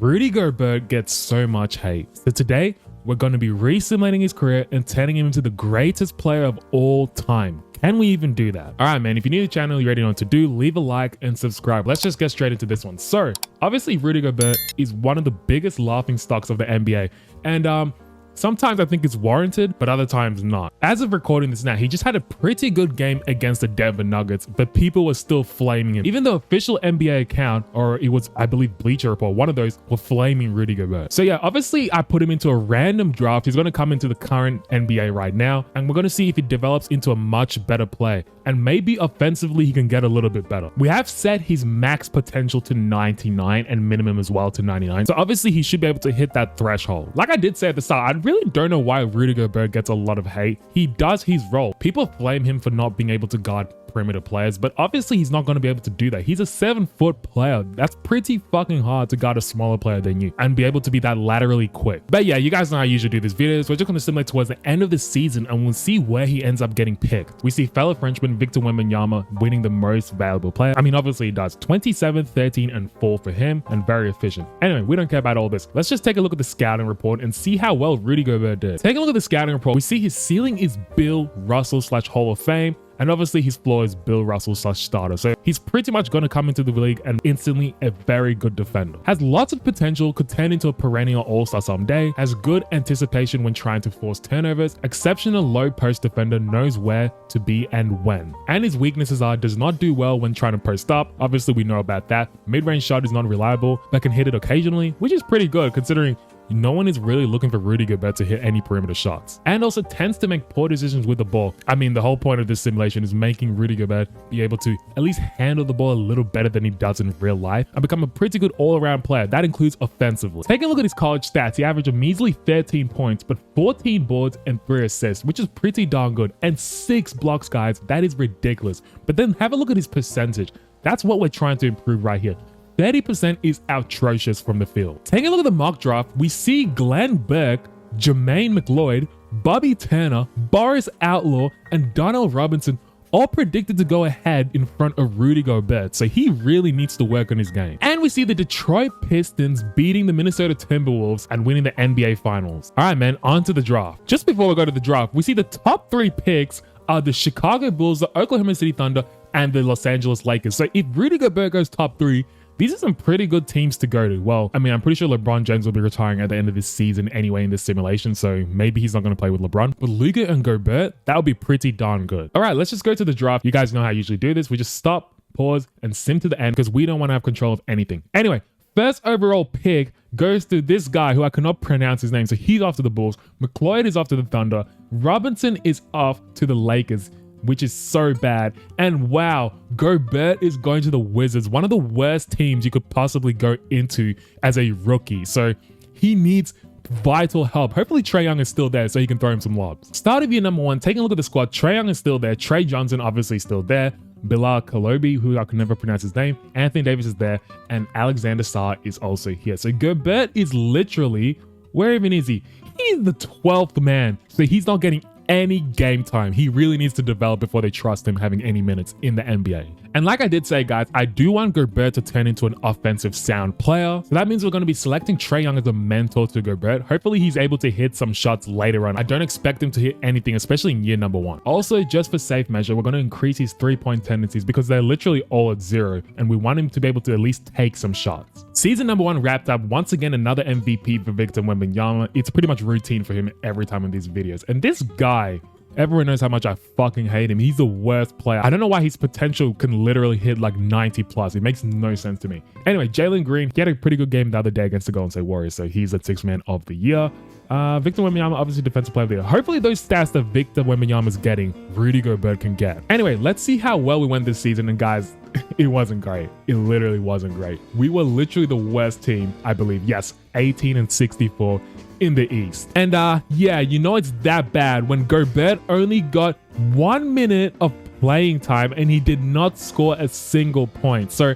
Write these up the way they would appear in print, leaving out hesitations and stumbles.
Rudy Gobert gets so much hate. So today, we're going to be re-simulating his career and turning him into the greatest player of all time. Can we even do that? All right, man, if you're new to the channel, you already know what to do, leave a like and subscribe. Let's just get straight into this one. So obviously Rudy Gobert is one of the biggest laughing stocks of the NBA. And sometimes I think it's warranted, but other times not. As of recording this now, he just had a pretty good game against the Denver Nuggets, but people were still flaming him. Even the official NBA account, or it was, I believe, Bleacher Report, one of those, were flaming Rudy Gobert. So yeah, obviously I put him into a random draft. He's going to come into the current NBA right now, and we're going to see if he develops into a much better player. And maybe offensively, he can get a little bit better. We have set his max potential to 99 and minimum as well to 99. So obviously he should be able to hit that threshold. Like I did say at the start, I really don't know why Rudy Gobert gets a lot of hate. He does his role. People flame him for not being able to guard perimeter players, but obviously he's not going to be able to do that. He's a 7-foot player. That's pretty fucking hard to guard a smaller player than you and be able to be that laterally quick. But yeah, you guys know how I usually do these videos. We're just going to simulate towards the end of the season and we'll see where he ends up getting picked. We see fellow Frenchman Victor Wembanyama winning the most valuable player. I mean, obviously he does. 27, 13, and 4 for him, and very efficient. Anyway, we don't care about all this. Let's just take a look at the scouting report and see how well Rudy Gobert did. Take a look at the scouting report. We see his ceiling is Bill Russell / Hall of Fame. And obviously his floor is Bill Russell / starter. So he's pretty much going to come into the league and instantly a very good defender. Has lots of potential, could turn into a perennial all-star someday, has good anticipation when trying to force turnovers, exceptional low post defender, knows where to be and when. And his weaknesses are does not do well when trying to post up. Obviously we know about that. Mid-range shot is not reliable, but can hit it occasionally, which is pretty good considering no one is really looking for Rudy Gobert to hit any perimeter shots, and also tends to make poor decisions with the ball. I mean, the whole point of this simulation is making Rudy Gobert be able to at least handle the ball a little better than he does in real life and become a pretty good all-around player. That includes offensively. Taking a look at his college stats, he averaged a measly 13 points, but 14 boards and 3 assists, which is pretty darn good, and 6 blocks, guys. That is ridiculous. But then have a look at his percentage. That's what we're trying to improve right here. 30% is atrocious from the field. Taking a look at the mock draft, we see Glenn Burke, Jermaine McLeod, Bobby Turner, Boris Outlaw, and Donald Robinson all predicted to go ahead in front of Rudy Gobert, so he really needs to work on his game. And we see the Detroit Pistons beating the Minnesota Timberwolves and winning the NBA Finals. All right, man, on to the draft. Just before we go to the draft, we see the top 3 picks are the Chicago Bulls, the Oklahoma City Thunder, and the Los Angeles Lakers. So if Rudy Gobert goes top 3, these are some pretty good teams to go to. Well, I mean, I'm pretty sure LeBron James will be retiring at the end of this season anyway in this simulation, so maybe he's not going to play with LeBron. But Luka and Gobert, that would be pretty darn good. All right, let's just go to the draft. You guys know how I usually do this. We just stop, pause, and sim to the end because we don't want to have control of anything. Anyway, first overall pick goes to this guy who I cannot pronounce his name, so he's off to the Bulls. McLeod is off to the Thunder. Robinson is off to the Lakers, which is so bad. And wow, Gobert is going to the Wizards, one of the worst teams you could possibly go into as a rookie. So he needs vital help. Hopefully Trae Young is still there so he can throw him some lobs. Start of year number 1, taking a look at the squad. Trae Young is still there. Trey Johnson obviously still there. Bilal Kalobi, who I can never pronounce his name. Anthony Davis is there. And Alexander Sarr is also here. So Gobert is literally, where even is he? He's the 12th man. So he's not getting any game time. He really needs to develop before they trust him having any minutes in the NBA. And like I did say, guys, I do want Gobert to turn into an offensive sound player. So that means we're going to be selecting Trae Young as a mentor to Gobert. Hopefully he's able to hit some shots later on. I don't expect him to hit anything, especially in year number 1. Also, just for safe measure, we're going to increase his 3-point tendencies because they're literally all at 0. And we want him to be able to at least take some shots. Season number 1 wrapped up. Once again, another MVP for Victor Wembanyama. It's pretty much routine for him every time in these videos. And this guy, everyone knows how much I fucking hate him. He's the worst player. I don't know why his potential can literally hit like 90 plus. It makes no sense to me. Anyway, Jalen Green, he had a pretty good game the other day against the Golden State Warriors, so he's the 6th man of the year. Victor Wembanyama, obviously defensive player of the year. Hopefully those stats that Victor Wembanyama is getting, Rudy Gobert can get. Anyway, let's see how well we went this season. And guys, it wasn't great. It literally wasn't great. We were literally the worst team, I believe. Yes, 18-64 in the East. And yeah, you know it's that bad when Gobert only got 1 minute of playing time and he did not score a single point. So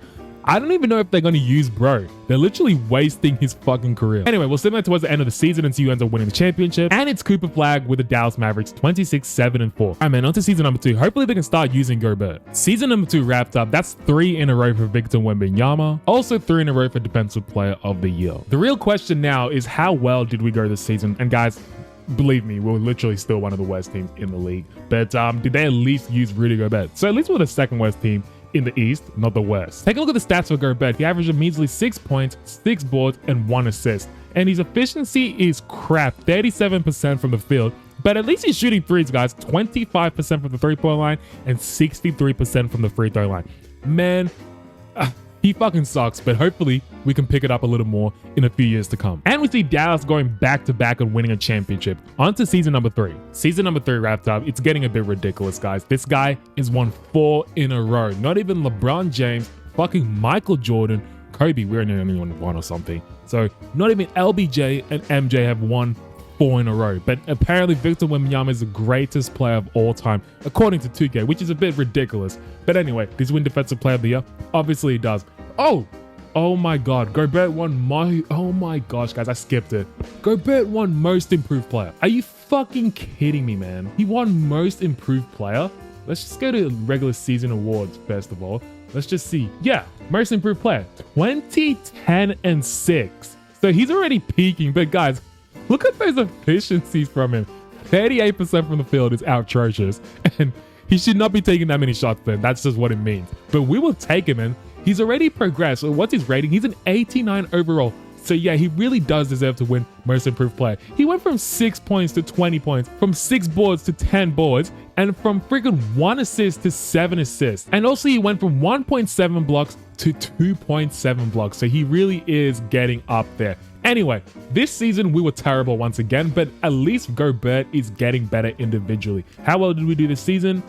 I don't even know if they're going to use bro. They're literally wasting his fucking career. Anyway, we'll see that towards the end of the season and see who ends up winning the championship. And it's Cooper Flag with the Dallas Mavericks 26-7-4. All right, man, on to season number 2. Hopefully they can start using Gobert. Season number 2 wrapped up. That's 3 in a row for Victor Wembanyama. Also 3 in a row for Defensive Player of the Year. The real question now is how well did we go this season? And guys, believe me, we're literally still one of the worst teams in the league. But did they at least use Rudy Gobert? So at least we're the second worst team in the East, not the West. Take a look at the stats for Gobert. He averaged a measly 6 points, 6 boards, and 1 assist. And his efficiency is crap, 37% from the field. But at least he's shooting threes, guys. 25% from the three-point line and 63% from the free throw line. Man, he fucking sucks, but hopefully we can pick it up a little more in a few years to come. And we see Dallas going back-to-back and winning a championship. On to season number 3. Season number 3 wrapped up. It's getting a bit ridiculous, guys. This guy has won 4 in a row. Not even LeBron James, fucking Michael Jordan, Kobe, we're the only one or something. So not even LBJ and MJ have won 4 in a row. But apparently Victor Wembanyama is the greatest player of all time, according to 2K, which is a bit ridiculous. But anyway, does he win Defensive Player of the Year? Obviously he does. Oh my God, Gobert won oh my gosh, guys, I skipped it. Gobert won Most Improved Player. Are you fucking kidding me, man? He won Most Improved Player? Let's just go to regular season awards first of all. Let's just see. Yeah, Most Improved Player, 2010 and 6. So he's already peaking, but guys, look at those efficiencies from him. 38% from the field is atrocious, and he should not be taking that many shots then. That's just what it means. But we will take him, and he's already progressed. So what's his rating? He's an 89 overall. So yeah, he really does deserve to win Most Improved Player. He went from 6 points to 20 points, from 6 boards to 10 boards, and from freaking 1 assist to 7 assists. And also he went from 1.7 blocks to 2.7 blocks. So he really is getting up there. Anyway, this season we were terrible once again, but at least Gobert is getting better individually. How well did we do this season?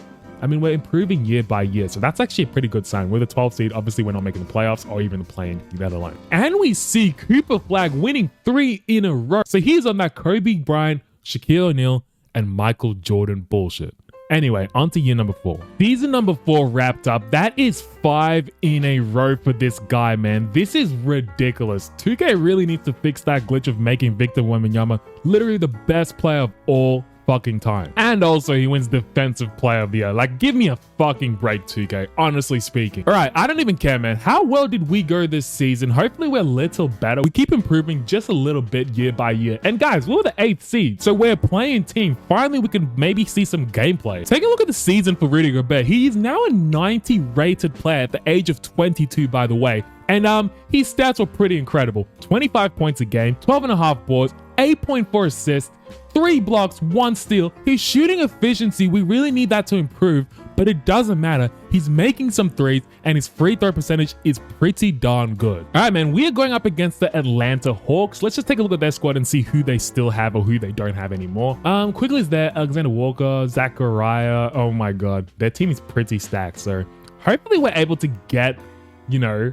I mean, we're improving year by year, so that's actually a pretty good sign. We're the 12th seed. Obviously, we're not making the playoffs or even the play-in, let alone. And we see Cooper Flag winning 3 in a row. So he's on that Kobe Bryant, Shaquille O'Neal, and Michael Jordan bullshit. Anyway, on to year number 4. Season number 4 wrapped up. That is 5 in a row for this guy, man. This is ridiculous. 2K really needs to fix that glitch of making Victor Wembanyama literally the best player of all fucking time. And also he wins Defensive Player of the Year. Like, give me a fucking break, 2K, honestly speaking. All right, I don't even care, man. How well did we go this season? Hopefully we're a little better. We keep improving just a little bit year by year. And guys, we're the 8th seed, so we're playing team. Finally, we can maybe see some gameplay. Take a look at the season for Rudy Gobert. He is now a 90 rated player at the age of 22, by the way. And his stats were pretty incredible. 25 points a game, 12.5 boards, 8.4 assists, 3 blocks, 1 steal. His shooting efficiency, we really need that to improve, but it doesn't matter. He's making some threes and his free throw percentage is pretty darn good. All right, man, we are going up against the Atlanta Hawks. Let's just take a look at their squad and see who they still have or who they don't have anymore. Quigley's there, Alexander Walker, Zachariah. Oh my God, their team is pretty stacked. So hopefully we're able to get, you know,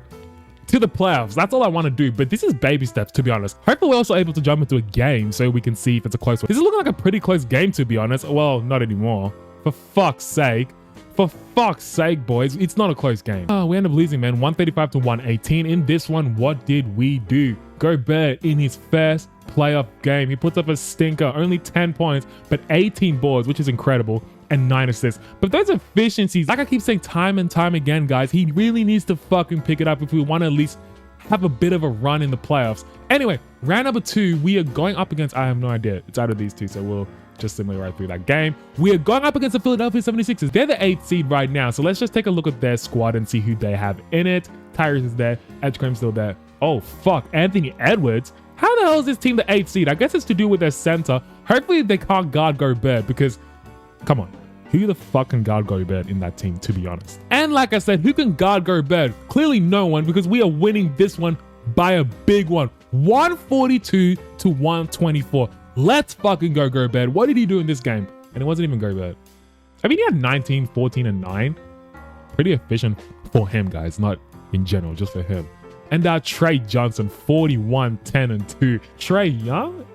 to the playoffs. That's all I want to do, but this is baby steps, to be honest. Hopefully we're also able to jump into a game so we can see if it's a close one. This is looking like a pretty close game, to be honest. Well, not anymore. For fuck's sake. For fuck's sake, boys. It's not a close game. We end up losing, man. 135 to 118. In this one, what did we do? Gobert in his first playoff game. He puts up a stinker. Only 10 points, but 18 boards, which is incredible. And 9 assists. But those efficiencies, like I keep saying time and time again, guys, he really needs to fucking pick it up if we want to at least have a bit of a run in the playoffs. Anyway, round number 2, we are going up against, I have no idea. It's out of these two, so we'll just simulate right through that game. We are going up against the Philadelphia 76ers. They're the 8th seed right now, so let's just take a look at their squad and see who they have in it. Tyrese is there. Edgecombe's still there. Oh, fuck. Anthony Edwards. How the hell is this team the 8th seed? I guess it's to do with their center. Hopefully they can't guard Gobert because, come on. Who the fuck can guard Gobert in that team, to be honest? And like I said, who can guard Gobert? Clearly no one, because we are winning this one by a big one. 142 to 124. Let's fucking go, Gobert. What did he do in this game? And it wasn't even Gobert. I mean, he had 19, 14, and 9. Pretty efficient for him, guys. Not in general, just for him. And Trey Johnson, 41, 10, and 2. Trey Young?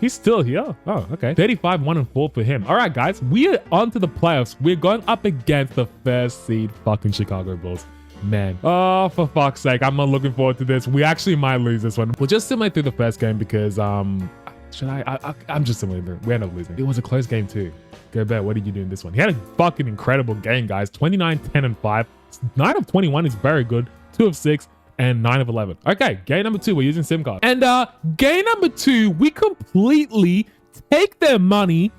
He's still here. Oh, okay. 35, 1, and 4 for him. All right, guys. We are on to the playoffs. We're going up against the first seed fucking Chicago Bulls. man. Oh, for fuck's sake. I'm not looking forward to this. We actually might lose this one. We'll just simulate through the first game because, I'm just simulating. We end up losing. It was a close game too. Gobert, what did you do in this one? He had a fucking incredible game, guys. 29, 10, and 5. 9 of 21 is very good. 2 of 6. And 9 of 11. Okay, game number 2, we're using SIM card. And game number 2, we completely take their money,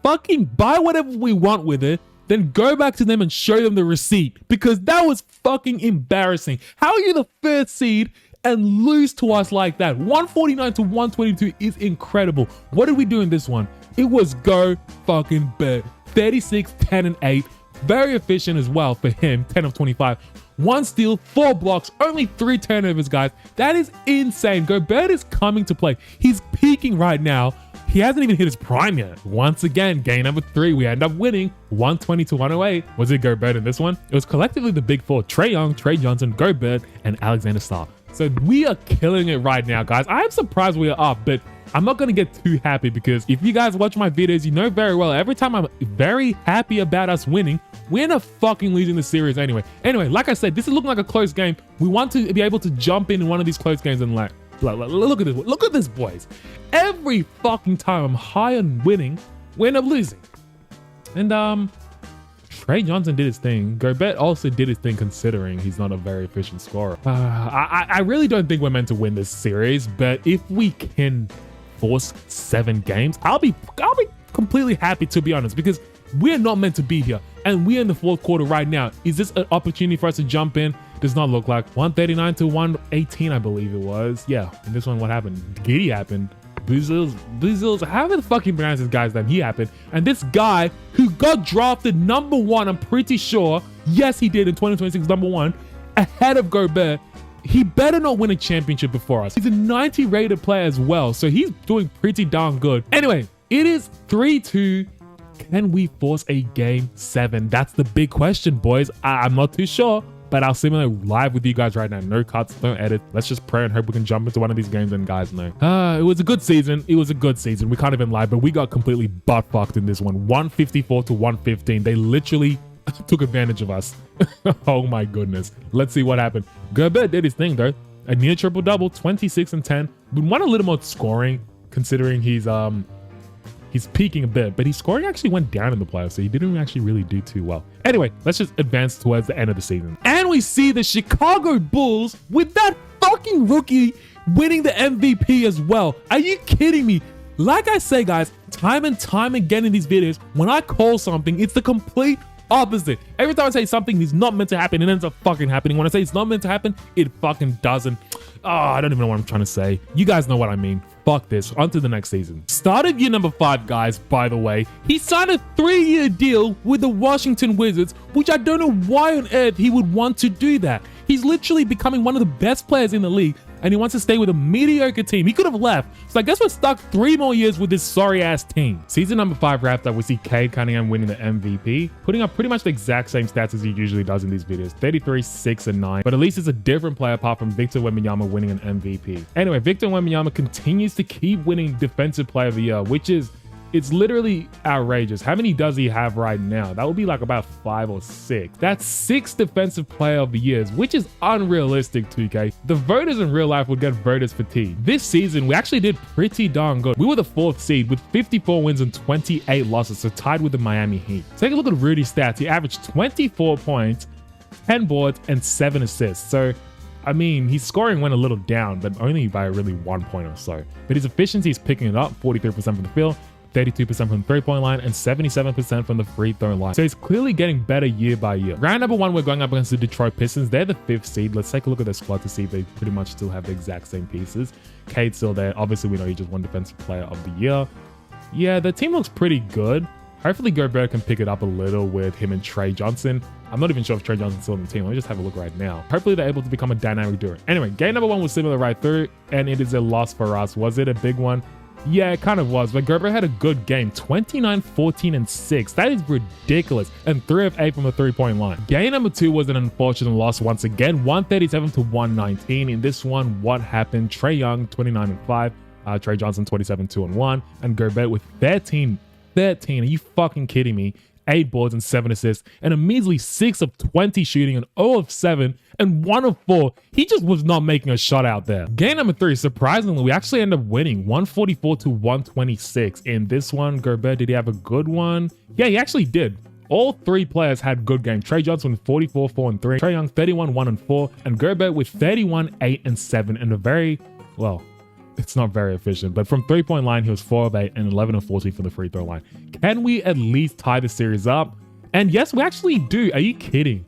fucking buy whatever we want with it, then go back to them and show them the receipt because that was fucking embarrassing. How are you the first seed and lose to us like that? 149 to 122 is incredible. What did we do in this one? It was go fucking bet. 36, 10, and 8. Very efficient as well for him, 10 of 25. 1 steal, 4 blocks, only 3 turnovers, guys. That is insane. Gobert is coming to play. He's peaking right now. He hasn't even hit his prime yet. Once again, game number 3, we end up winning 120 to 108. Was it Gobert in this one? It was collectively the big 4, Trae Young, Trae Johnson, Gobert, and Alexander Starr. So we are killing it right now, guys. I am surprised we are up, but I'm not going to get too happy because if you guys watch my videos, you know very well, every time I'm very happy about us winning, we end up fucking losing the series anyway. Anyway, like I said, this is looking like a close game. We want to be able to jump in one of these close games and like look at this. Look at this, boys. Every fucking time I'm high on winning, we end up losing. And Trae Johnson did his thing. Gobert also did his thing considering he's not a very efficient scorer. I really don't think we're meant to win this series, but if we can force 7 games, I'll be completely happy, to be honest, because we're not meant to be here and we're in the 4th quarter right now. Is this an opportunity for us to jump in? Does not look like. 139 to 118, I believe it was. Yeah, in this one, what happened? Giddy happened. Boozles, how the fucking pronounce this guy's name? He happened. And this guy who got drafted number 1, I'm pretty sure, yes he did in 2026, number 1, ahead of Gobert, he better not win a championship before us. He's a 90 rated player as well, so he's doing pretty darn good. Anyway, it is 3-2. Can we force a game 7? That's the big question, boys. I'm not too sure, but I'll simulate live with you guys right now. No cuts, no edit. Let's just pray and hope we can jump into one of these games and guys know. It was a good season. It was a good season. We can't even lie, but we got completely butt fucked in this one. 154 to 115. They literally took advantage of us. Oh my goodness. Let's see what happened. Gobert did his thing though. A near triple-double, 26 and 10. We want a little more scoring considering he's peaking a bit, but his scoring actually went down in the playoffs, so he didn't actually really do too well. Anyway, let's just advance towards the end of the season. And we see the Chicago Bulls with that fucking rookie winning the MVP as well. Are you kidding me? Like I say, guys, time and time again in these videos, when I call something, it's the complete opposite. Every time I say something is not meant to happen, it ends up fucking happening. When I say it's not meant to happen, it fucking doesn't. Oh, I don't even know what I'm trying to say. You guys know what I mean. Fuck this. On to the next season. Start of year number 5, guys, by the way. He signed a 3-year deal with the Washington Wizards, which I don't know why on earth he would want to do that. He's literally becoming one of the best players in the league, and he wants to stay with a mediocre team. He could have left. So I guess we're stuck 3 more years with this sorry-ass team. Season number 5 wrapped up. We see Cade Cunningham winning the MVP, putting up pretty much the exact same stats as he usually does in these videos. 33, 6, and 9. But at least it's a different player apart from Victor Wembanyama winning an MVP. Anyway, Victor Wembanyama continues to keep winning Defensive Player of the Year, which is... it's literally outrageous. How many does he have right now? That would be like about 5 or 6. That's 6 Defensive Player of the Years, which is unrealistic, 2K. The voters in real life would get voters fatigued. This season, we actually did pretty darn good. We were the 4th seed with 54 wins and 28 losses, so tied with the Miami Heat. Take a look at Rudy's stats. He averaged 24 points, 10 boards, and 7 assists. So, I mean, his scoring went a little down, but only by really 1 point or so. But his efficiency is picking it up, 43% from the field, 32% from the 3-point line, and 77% from the free throw line. So he's clearly getting better year by year. Round number 1, we're going up against the Detroit Pistons. They're the 5th seed. Let's take a look at their squad to see if they pretty much still have the exact same pieces. Cade's still there. Obviously, we know he just won Defensive Player of the Year. Yeah, the team looks pretty good. Hopefully, Gobert can pick it up a little with him and Trae Johnson. I'm not even sure if Trae Johnson's still on the team. Let me just have a look right now. Hopefully, they're able to become a dynamic duo. Anyway, game number 1 was similar right through, and it is a loss for us. Was it a big one? Yeah, it kind of was, but Gobert had a good game. 29, 14, and 6. That is ridiculous. And 3 of 8 from the 3-point line. Game number 2 was an unfortunate loss once again. 137 to 119. In this one, what happened? Trae Young, 29 and 5. Trae Johnson, 27, 2 and 1. And Gobert with 13. Are you fucking kidding me? 8 boards and 7 assists, and a measly 6 of 20 shooting, and 0 of 7, and 1 of 4. He just was not making a shot out there. Game number 3, surprisingly, we actually end up winning 144 to 126. In this one, Gobert, did he have a good one? Yeah, he actually did. All 3 players had good games. Trey Johnson with 44, 4, and 3. Trae Young 31, 1, and 4. And Gobert with 31, 8, and 7. And a very, well, it's not very efficient, but from 3-point line, he was 4 of 8 and 11 of 14 from the free throw line. Can we at least tie the series up? And yes, we actually do. Are you kidding?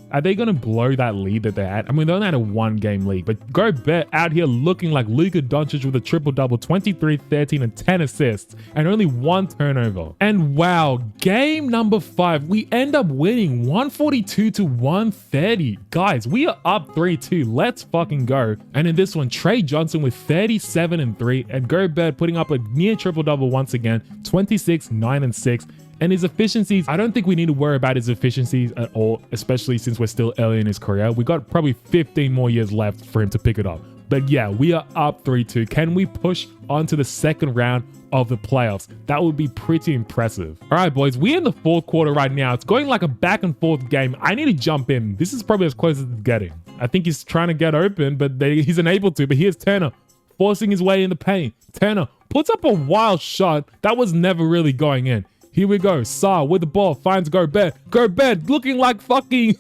Are they going to blow that lead that they had? I mean, they only had a 1-game lead, but Gobert out here looking like Luka Doncic with a triple-double, 23, 13, and 10 assists, and only 1 turnover. And wow, game number 5, we end up winning 142 to 130. Guys, we are up 3-2. Let's fucking go. And in this one, Trey Johnson with 37 and 3, and Gobert putting up a near triple-double once again, 26, 9, and 6. And his efficiencies, I don't think we need to worry about his efficiencies at all, especially since we're still early in his career. We got probably 15 more years left for him to pick it up. But yeah, we are up 3-2. Can we push on to the second round of the playoffs? That would be pretty impressive. All right, boys, we're in the 4th quarter right now. It's going like a back and forth game. I need to jump in. This is probably as close as it's getting. I think he's trying to get open, but he's unable to. But here's Turner forcing his way in the paint. Turner puts up a wild shot that was never really going in. Here we go. Saar with the ball finds Gobert. Gobert looking like fucking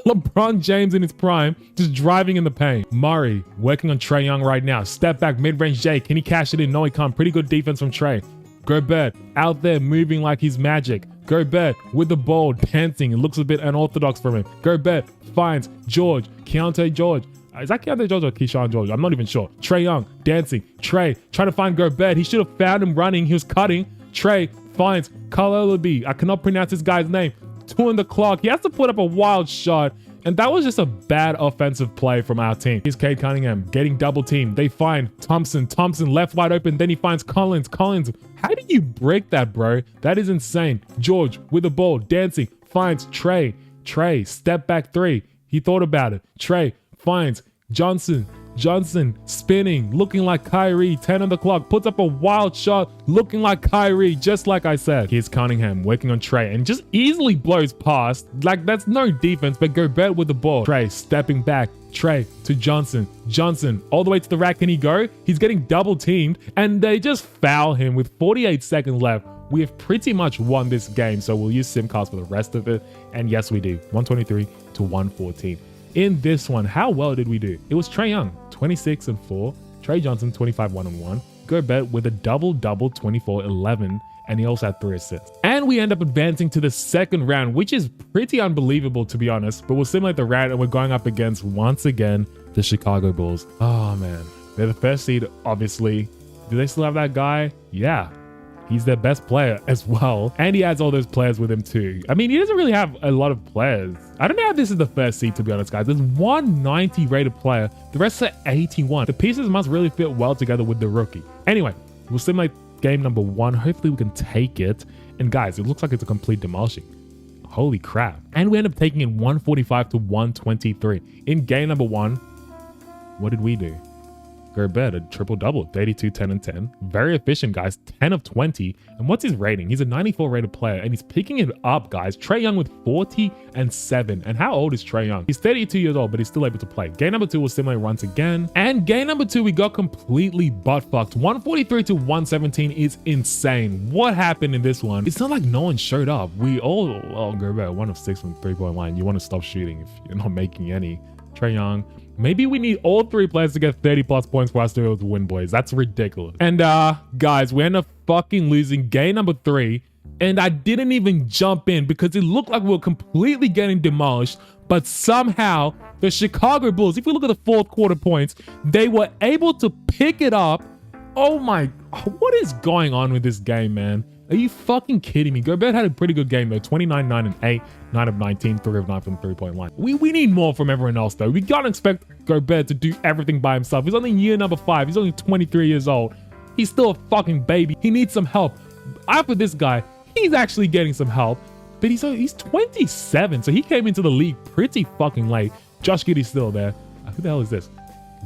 LeBron James in his prime, just driving in the paint. Murray working on Trae Young right now. Step back, mid-range J. Can he cash it in? No, he can't. Pretty good defense from Trae. Gobert out there moving like he's magic. Gobert with the ball, dancing. It looks a bit unorthodox from him. Gobert finds George. Keontae George. Is that Keontae George or Keyshawn George? I'm not even sure. Trae Young dancing. Trae trying to find Gobert. He should have found him running. He was cutting. Trae finds Kalalabi. I cannot pronounce this guy's name. 2 on the clock. He has to put up a wild shot. And that was just a bad offensive play from our team. Here's Cade Cunningham getting double teamed. They find Thompson. Thompson left wide open. Then he finds Collins. Collins, how do you break that, bro? That is insane. George with the ball, dancing, finds Trae. Trae, step back 3. He thought about it. Trae finds Johnson. Johnson spinning, looking like Kyrie, 10 on the clock, puts up a wild shot, looking like Kyrie, just like I said. Here's Cunningham working on Trae and just easily blows past. Like, that's no defense, but Gobert with the ball. Trae stepping back. Trae to Johnson. Johnson all the way to the rack. Can he go? He's getting double teamed and they just foul him with 48 seconds left. We have pretty much won this game, so we'll use Simcast for the rest of it. And yes, we do. 123 to 114. In this one, how well did we do? It was Trae Young, 26 and 4. Trey Johnson, 25, 1 and 1. Gobert with a double-double, 24, 11. And he also had 3 assists. And we end up advancing to the second round, which is pretty unbelievable, to be honest. But we'll simulate the round, and we're going up against, once again, the Chicago Bulls. Oh, man. They're the first seed, obviously. Do they still have that guy? Yeah. He's their best player as well. And he has all those players with him too. I mean, he doesn't really have a lot of players. I don't know how this is the first seed, to be honest, guys. There's 190 rated player. The rest are 81. The pieces must really fit well together with the rookie. Anyway, we'll simulate game number 1. Hopefully we can take it. And guys, it looks like it's a complete demolishing. Holy crap. And we end up taking it 145 to 123. In game number 1, what did we do? Gobert, a triple-double, 32, 10, and 10. Very efficient, guys. 10 of 20. And what's his rating? He's a 94 rated player, and he's picking it up, guys. Trae Young with 40 and 7. And how old is Trae Young? He's 32 years old, but he's still able to play. Game number 2 will simulate once again. And game number 2, we got completely butt-fucked. 143 to 117 is insane. What happened in this one? It's not like no one showed up. We all, oh, Gobert, 1 of 6 from 3-point line. You want to stop shooting if you're not making any. Trae Young. Maybe we need all 3 players to get 30 plus points for us to be able to win, boys. That's ridiculous. And guys, we end up fucking losing game number 3. And I didn't even jump in because it looked like we were completely getting demolished. But somehow the Chicago Bulls, if we look at the 4th quarter points, they were able to pick it up. Oh my, what is going on with this game, man? Are you fucking kidding me? Gobert had a pretty good game though. 29, 9, and 8, 9 of 19, 3 of 9 from 3-point line. We need more from everyone else though. We can't expect Gobert to do everything by himself. He's only year number 5. He's only 23 years old. He's still a fucking baby. He needs some help. After this guy, he's actually getting some help, but he's 27, so he came into the league pretty fucking late. Josh Giddey's still there. Who the hell is this?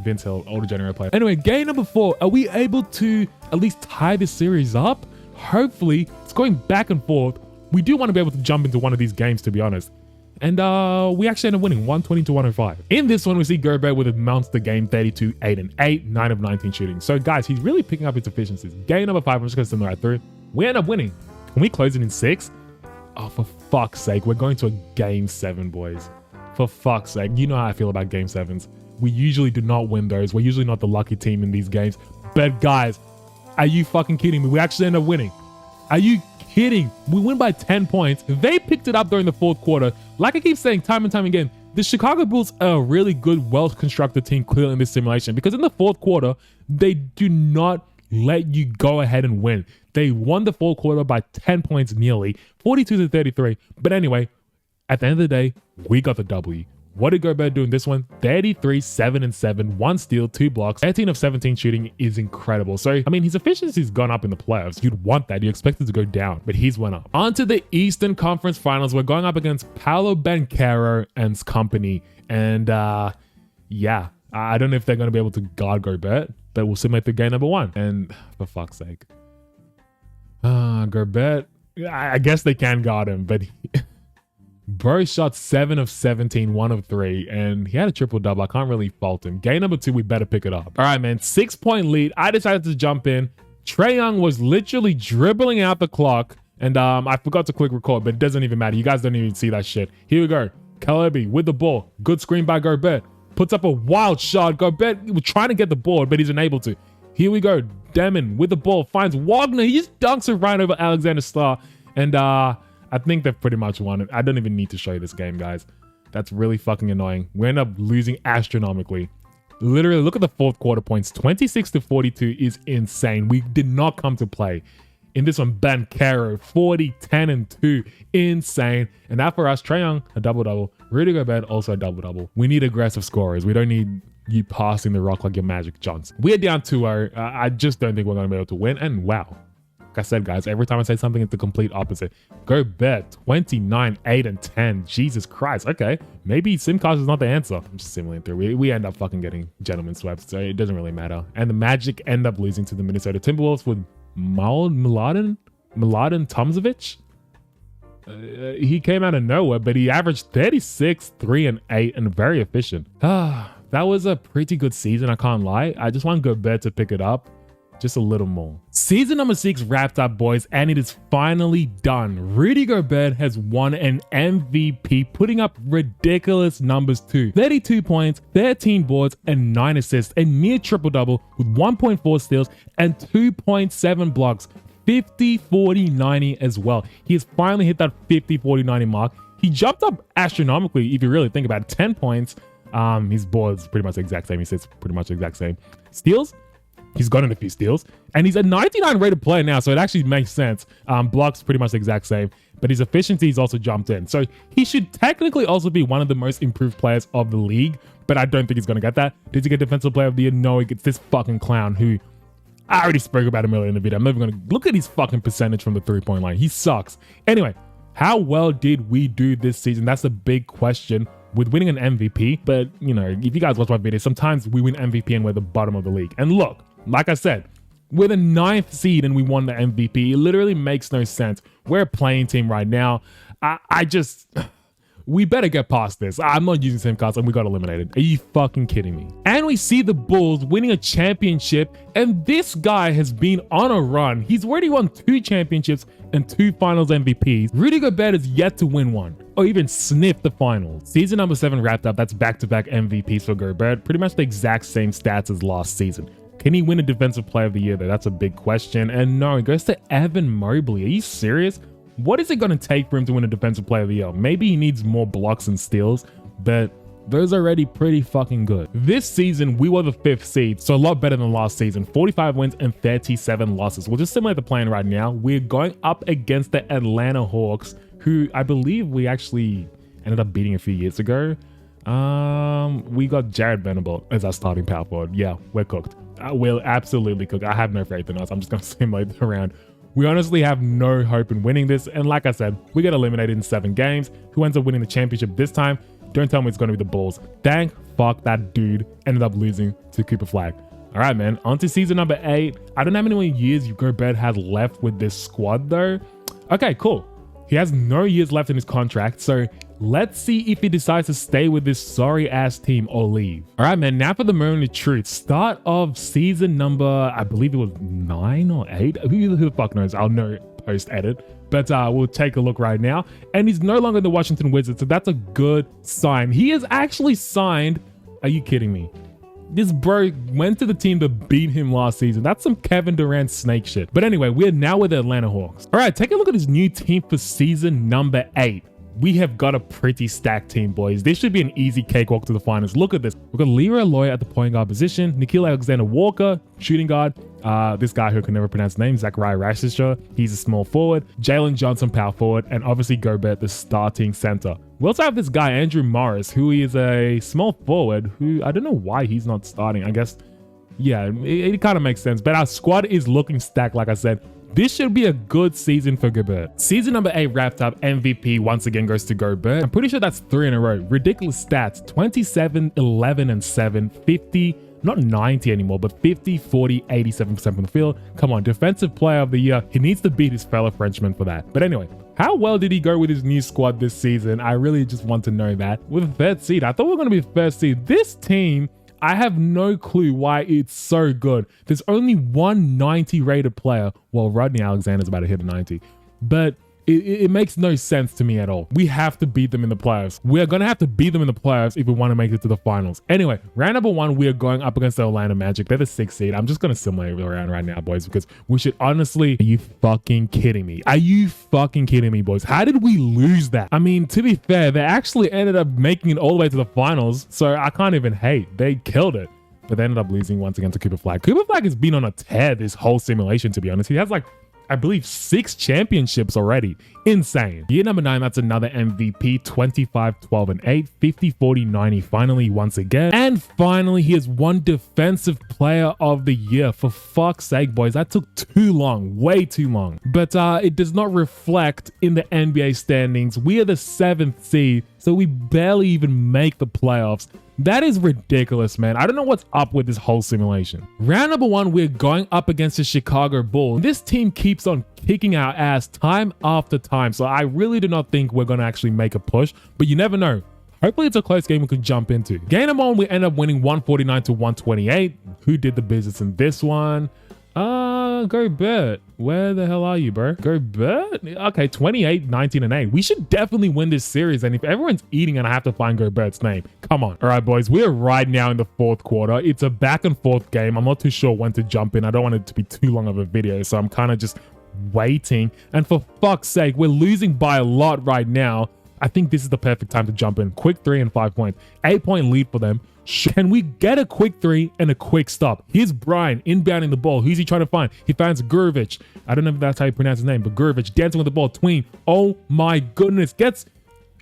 Vince Hill, older generation player. Anyway, game number 4. Are we able to at least tie this series up? Hopefully. It's going back and forth. we do want to be able to jump into one of these games, to be honest. And we actually end up winning 120 to 105. In this one, we see Gobert with a monster game, 32, 8 and 8, 9 of 19 shooting. So guys, he's really picking up his efficiencies. Game number 5, I'm just gonna send it right through. We end up winning. Can we close it in 6? Oh, for fuck's sake, we're going to a game 7, boys. For fuck's sake, you know how I feel about game 7s. We usually do not win those. We're usually not the lucky team in these games. But guys, are you fucking kidding me? We actually end up winning. Are you kidding? We win by 10 points. They picked it up during the 4th quarter. Like I keep saying time and time again, the Chicago Bulls are a really good, well-constructed team clearly in this simulation, because in the 4th quarter, they do not let you go ahead and win. They won the 4th quarter by 10 points nearly, 42 to 33. But anyway, at the end of the day, we got the W. What did Gobert do in this one? 33, 7 and 7, 1 steal, 2 blocks, 13 of 17 shooting is incredible. So, I mean, his efficiency's gone up in the playoffs. You'd want that. You expect it to go down, but he's went up. On to the Eastern Conference Finals. We're going up against Paolo Banchero and company. And yeah, I don't know if they're going to be able to guard Gobert, but we'll simulate the game number 1. And for fuck's sake. Gobert, I guess they can guard him, but bro shot 7 of 17, 1 of 3, and he had a triple-double. I can't really fault him. Game number 2, we better pick it up. All right, man, 6-point lead. I decided to jump in. Trae Young was literally dribbling out the clock, and I forgot to click record, but it doesn't even matter. You guys don't even see that shit. Here we go. Calabi with the ball. Good screen by Gobert. Puts up a wild shot. Gobert was trying to get the board, but he's unable to. Here we go. Demon with the ball. Finds Wagner. He just dunks it right over Alexander Starr, and I think they've pretty much won it. I don't even need to show you this game, guys. That's really fucking annoying. We end up losing astronomically. Literally, look at the 4th quarter points. 26 to 42 is insane. We did not come to play. In this one, Banchero, 40, 10 and 2. Insane. And that for us, Trae Young, a double-double. Rudy Gobert, also a double-double. We need aggressive scorers. We don't need you passing the rock like your Magic Johnson. We are down 2-0. I just don't think we're going to be able to win. And wow. Like I said, guys, every time I say something, it's the complete opposite. Gobert, 29, 8 and 10. Jesus Christ. Okay, maybe Simcast is not the answer. I'm just simulating through. We end up fucking getting gentlemen swept, so it doesn't really matter. And the Magic end up losing to the Minnesota Timberwolves with Mladen Tomzovic. He came out of nowhere, but he averaged 36, 3 and 8, and very efficient. That was a pretty good season, I can't lie. I just want Gobert to pick it up just a little more. Season number 6 wrapped up, boys, and it is finally done. Rudy Gobert has won an MVP, putting up ridiculous numbers too. 32 points, 13 boards, and 9 assists, a near triple-double with 1.4 steals and 2.7 blocks. 50, 40, 90 as well. He has finally hit that 50, 40, 90 mark. He jumped up astronomically if you really think about it. 10 points. His boards pretty much the exact same. He says pretty much the exact same. Steals? He's gotten a few steals, and he's a 99 rated player now, so it actually makes sense. Blocks pretty much the exact same, but his efficiency has also jumped in. So he should technically also be one of the most improved players of the league, but I don't think he's going to get that. Did he get Defensive Player of the Year? No, he gets this fucking clown who, I already spoke about him earlier in the video. I'm never going to look at his fucking percentage from the 3-point line. He sucks. Anyway, how well did we do this season? That's a big question with winning an MVP. But, you know, if you guys watch my videos, sometimes we win MVP and we're the bottom of the league. And look, like I said, we're the 9th seed and we won the MVP. It literally makes no sense. We're a playing team right now. We better get past this. I'm not using same cards and we got eliminated. Are you fucking kidding me? And we see the Bulls winning a championship, and this guy has been on a run. He's already won 2 championships and 2 finals MVPs. Rudy Gobert is yet to win one or even sniff the finals. Season number 7 wrapped up. That's back-to-back MVPs for Gobert. Pretty much the exact same stats as last season. Can he win a Defensive Player of the Year though? That's a big question. And no, it goes to Evan Mobley. Are you serious? What is it going to take for him to win a Defensive Player of the Year? Maybe he needs more blocks and steals, but those are already pretty fucking good. This season, we were the 5th seed, so a lot better than last season. 45 wins and 37 losses. We'll just simulate the plan right now. We're going up against the Atlanta Hawks, who I believe we actually ended up beating a few years ago. We got Jared Vanderbilt as our starting power forward. Yeah, we're cooked. We'll absolutely cook. I have no faith in us. I'm just going to simulate around. We honestly have no hope in winning this. And like I said, we get eliminated in 7 games. Who ends up winning the championship this time? Don't tell me it's going to be the Bulls. Thank fuck that dude ended up losing to Cooper Flag. All right, man. On to season number 8. I don't know how many more years Gobert has left with this squad though. Okay, cool. He has no years left in his contract, so let's see if he decides to stay with this sorry ass team or leave. All right, man, now for the moment of truth. Start of season number, I believe it was 9 or 8. Who the fuck knows? I'll know post edit. But we'll take a look right now. And he's no longer the Washington Wizards, so that's a good sign. He is actually signed. Are you kidding me? This bro went to the team that beat him last season. That's some Kevin Durant snake shit. But anyway, we're now with the Atlanta Hawks. All right, take a look at his new team for season number 8. We have got a pretty stacked team, boys. This should be an easy cakewalk to the finals. Look at this. We've got Leroy Loy at the point guard position, Nickeil Alexander-Walker, shooting guard. This guy who can never pronounce his name, Zachariah Rashisha, he's a small forward. Jalen Johnson, power forward, and obviously Gobert, the starting center. We also have this guy, Andrew Morris, who is a small forward who I don't know why he's not starting. I guess, yeah, it kind of makes sense. But our squad is looking stacked, like I said. This should be a good season for Gobert. Season number 8 wrapped up. MVP once again goes to Gobert. I'm pretty sure that's 3 in a row. Ridiculous stats. 27, 11, and 7. 50, not 90 anymore, but 50, 40, 87% from the field. Come on, defensive player of the year. He needs to beat his fellow Frenchman for that. But anyway, how well did he go with his new squad this season? I really just want to know that. With a third seed, I thought we were going to be first seed. This team, I have no clue why it's so good. There's only one 90 rated player. Well, Rodney Alexander's about to hit a 90, but it makes no sense to me at all. We have to beat them in the playoffs. We're going to have to beat them in the playoffs if we want to make it to the finals. Anyway, round number 1, we are going up against the Orlando Magic. They're the 6th seed. I'm just going to simulate around right now, boys, because we should honestly... Are you fucking kidding me? Are you fucking kidding me, boys? How did we lose that? I mean, to be fair, they actually ended up making it all the way to the finals, so I can't even hate. They killed it. But they ended up losing once again to Cooper Flag. Cooper Flag has been on a tear this whole simulation, to be honest. He has like, I believe, 6 championships already. Insane. Year number 9, that's another MVP. 25, 12, and 8. 50, 40, 90. Finally, once again. And finally, he has won Defensive Player of the Year. For fuck's sake, boys. That took too long. Way too long. But it does not reflect in the NBA standings. We are the 7th seed, so we barely even make the playoffs. That is ridiculous, man. I don't know what's up with this whole simulation. Round number 1, we're going up against the Chicago Bulls. This team keeps on kicking our ass time after time, so I really do not think we're going to actually make a push, but you never know. Hopefully it's a close game we can jump into. Game number 1, we end up winning 149 to 128. Who did the business in this one? Gobert. Where the hell are you, bro? Gobert? Okay, 28, 19, and 8. We should definitely win this series, and if everyone's eating and I have to find Gobert's name, come on. All right, boys, we're right now in the 4th quarter. It's a back and forth game. I'm not too sure when to jump in. I don't want it to be too long of a video, so I'm kind of just waiting. And for fuck's sake, we're losing by a lot right now. I think this is the perfect time to jump in. Quick 3 and 5 points. 8-point lead for them. Can we get a quick 3 and a quick stop? Here's Brian inbounding the ball. Who's he trying to find? He finds Gurovic. I don't know if that's how you pronounce his name, but Gurovic dancing with the ball. Tween. Oh my goodness.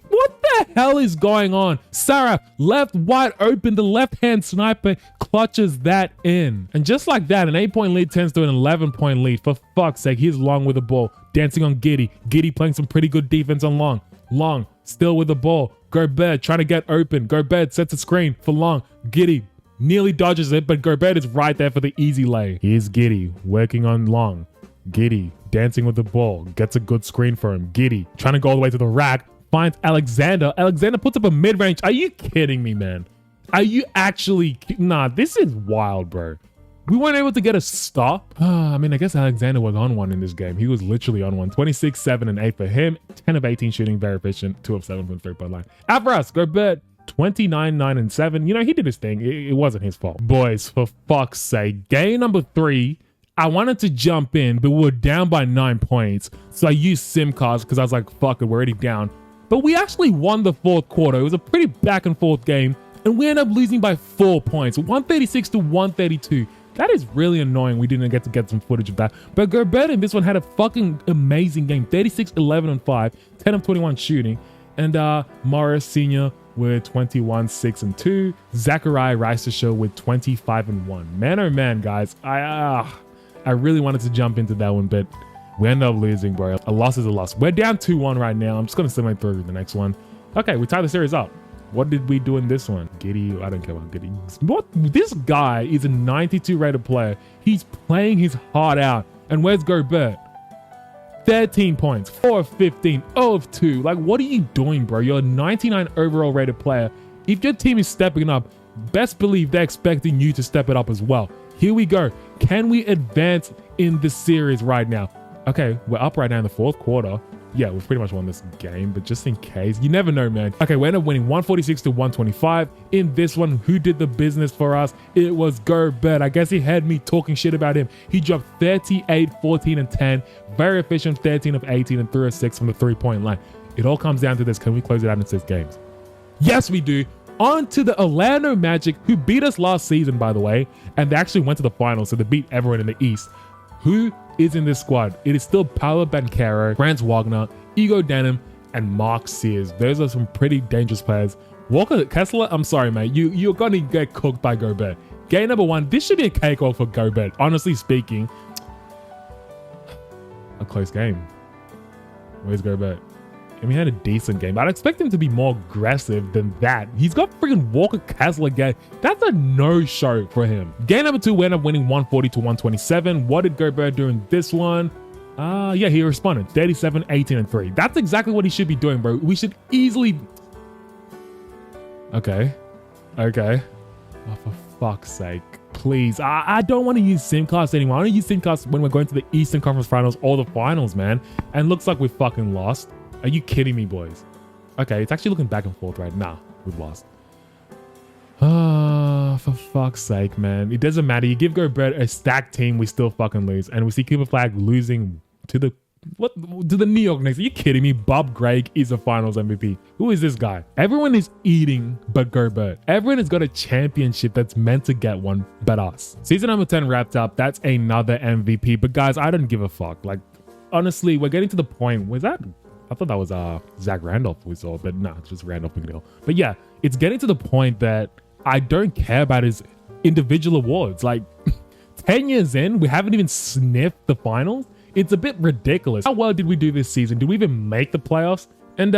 What the hell is going on? Sarah left wide open. The left-hand sniper clutches that in. And just like that, an 8-point lead turns to an 11-point lead. For fuck's sake, here's Long with the ball. Dancing on Giddy. Giddy playing some pretty good defense on Long. Long still with the ball. Gobert trying to get open. Gobert sets a screen for Long. Giddy nearly dodges it, but Gobert is right there for the easy lay. Here's Giddy working on Long. Giddy dancing with the ball. Gets a good screen for him. Giddy trying to go all the way to the rack. Finds Alexander. Alexander puts up a mid-range. Are you kidding me, man? Are you actually... Nah, this is wild, bro. We weren't able to get a stop. I mean, I guess Alexander was on one in this game. He was literally on one. 26, 7, and 8 for him. 10 of 18 shooting, very efficient. 2 of 7 from the 3-point line. Out for us, Gobert. 29, 9, and 7. You know, he did his thing. It wasn't his fault. Boys, for fuck's sake. Game number 3. I wanted to jump in, but we were down by 9 points. So I used sim cards because I was like, fuck it, we're already down. But we actually won the 4th quarter. It was a pretty back and forth game. And we ended up losing by 4 points. 136 to 132. That is really annoying. We didn't get to get some footage of that. But Gobert in this one had a fucking amazing game. 36, 11, and 5. 10 of 21 shooting. And Morris Sr. with 21, 6, and 2. Zachariah Rashisha with 25 and 1. Man, oh man, guys. I really wanted to jump into that one, but we ended up losing, bro. A loss is a loss. We're down 2-1 right now. I'm just going to simulate through the next one. Okay, we tie the series up. What did we do in this one? Giddy, I don't care about Giddy. What? This guy is a 92 rated player. He's playing his heart out. And where's Gobert? 13 points, 4 of 15, 0 of 2. Like, what are you doing, bro? You're a 99 overall rated player. If your team is stepping up, best believe they're expecting you to step it up as well. Here we go. Can we advance in this series right now? Okay, we're up right now in the fourth quarter. Yeah, we've pretty much won this game, but just in case, you never know, man. Okay, we ended up winning 146 to 125. In this one, who did the business for us? It was Gobert. I guess he had me talking shit about him. He dropped 38, 14, and 10. Very efficient, 13 of 18 and 3 of 6 from the three-point line. It all comes down to this. Can we close it out in 6 games? Yes, we do. On to the Orlando Magic, who beat us last season, by the way, and they actually went to the finals, so they beat everyone in the East. Who is in this squad? It is still Paolo Banchero, Franz Wagner, Ego Denham, and Mark Sears. Those are some pretty dangerous players. Walker Kessler, I'm sorry, mate. You're going to get cooked by Gobert. Game number 1, this should be a cakewalk for Gobert. Honestly speaking, a close game. Where's Gobert? I mean, he had a decent game. I'd expect him to be more aggressive than that. He's got freaking Walker Kessler again. That's a no-show for him. Game number 2, we ended up winning 140 to 127. What did Gobert do in this one? Yeah, he responded. 37, 18, and 3. That's exactly what he should be doing, bro. We should easily... Okay. Oh, for fuck's sake. Please. I don't want to use Simcast anymore. I want to use Simcast when we're going to the Eastern Conference Finals or the Finals, man. And looks like we fucking lost. Are you kidding me, boys? Okay, it's actually looking back and forth right now. We've lost. For fuck's sake, man. It doesn't matter. You give Gobert a stacked team, we still fucking lose. And we see Cooper Flag losing to the New York Knicks. Are you kidding me? Bob Gregg is a finals MVP. Who is this guy? Everyone is eating but Gobert. Everyone has got a championship that's meant to get one but us. Season number 10 wrapped up. That's another MVP. But guys, I don't give a fuck. Like, honestly, we're getting to the point. Was that... I thought that was Zach Randolph we saw, but no, it's just Randolph McNeil. But yeah, it's getting to the point that I don't care about his individual awards. Like 10 years in, we haven't even sniffed the finals. It's a bit ridiculous. How well did we do this season? Did we even make the playoffs? And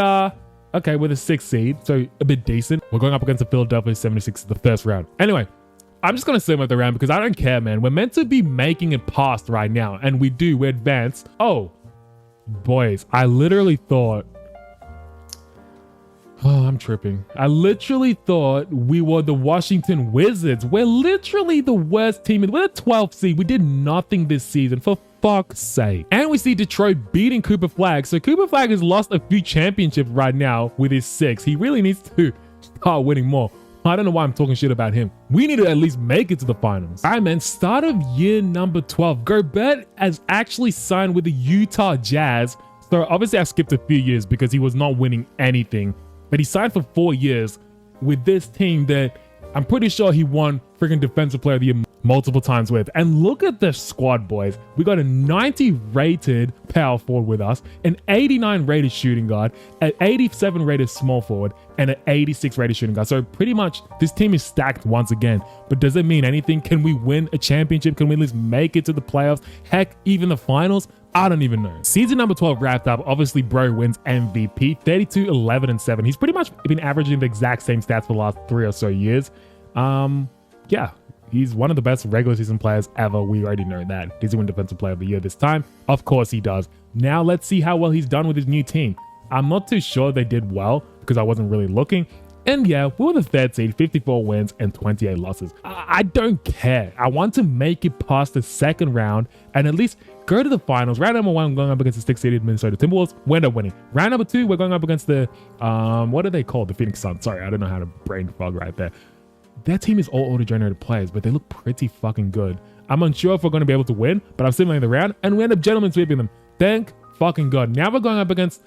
okay, we're the 6th seed, so a bit decent. We're going up against the Philadelphia 76ers the first round. Anyway, I'm just going to sim with the round because I don't care, man. We're meant to be making it past right now, and we do. We advance. Oh, boys, I literally thought... Oh, I'm tripping. I literally thought we were the Washington Wizards. We're literally the worst team. We're the 12th seed. We did nothing this season, for fuck's sake. And we see Detroit beating Cooper Flag. So Cooper Flag has lost a few championships right now with his 6. He really needs to start winning more. I don't know why I'm talking shit about him. We need to at least make it to the finals. All right, man, start of year number 12. Gobert has actually signed with the Utah Jazz. So obviously I skipped a few years because he was not winning anything. But he signed for 4 years with this team that I'm pretty sure he won freaking Defensive Player of the Year multiple times with. And look at the squad, boys. We got a 90 rated power forward with us, an 89 rated shooting guard, an 87 rated small forward, and an 86 rated shooting guard. So pretty much this team is stacked once again. But does it mean anything? Can we win a championship? Can we at least make it to the playoffs? Heck, even the finals? I don't even know. Season number 12 wrapped up. Obviously, bro wins MVP, 32, 11, and 7. He's pretty much been averaging the exact same stats for the last 3 or so years. Yeah, he's one of the best regular season players ever. We already know that. Does he win Defensive Player of the Year this time? Of course he does. Now let's see how well he's done with his new team. I'm not too sure they did well because I wasn't really looking. And yeah, we were the 3rd seed, 54 wins and 28 losses. I don't care. I want to make it past the 2nd round and at least go to the finals. Round number 1, going up against the 6th seeded Minnesota Timberwolves. We end up winning. Round number 2, we're going up against the, what are they called? The Phoenix Suns. Sorry, I don't know how to brain fog right there. Their team is all auto-generated players, but they look pretty fucking good. I'm unsure if we're going to be able to win, but I'm simulating the round, and we end up gentlemen sweeping them. Thank fucking God. Now we're going up against...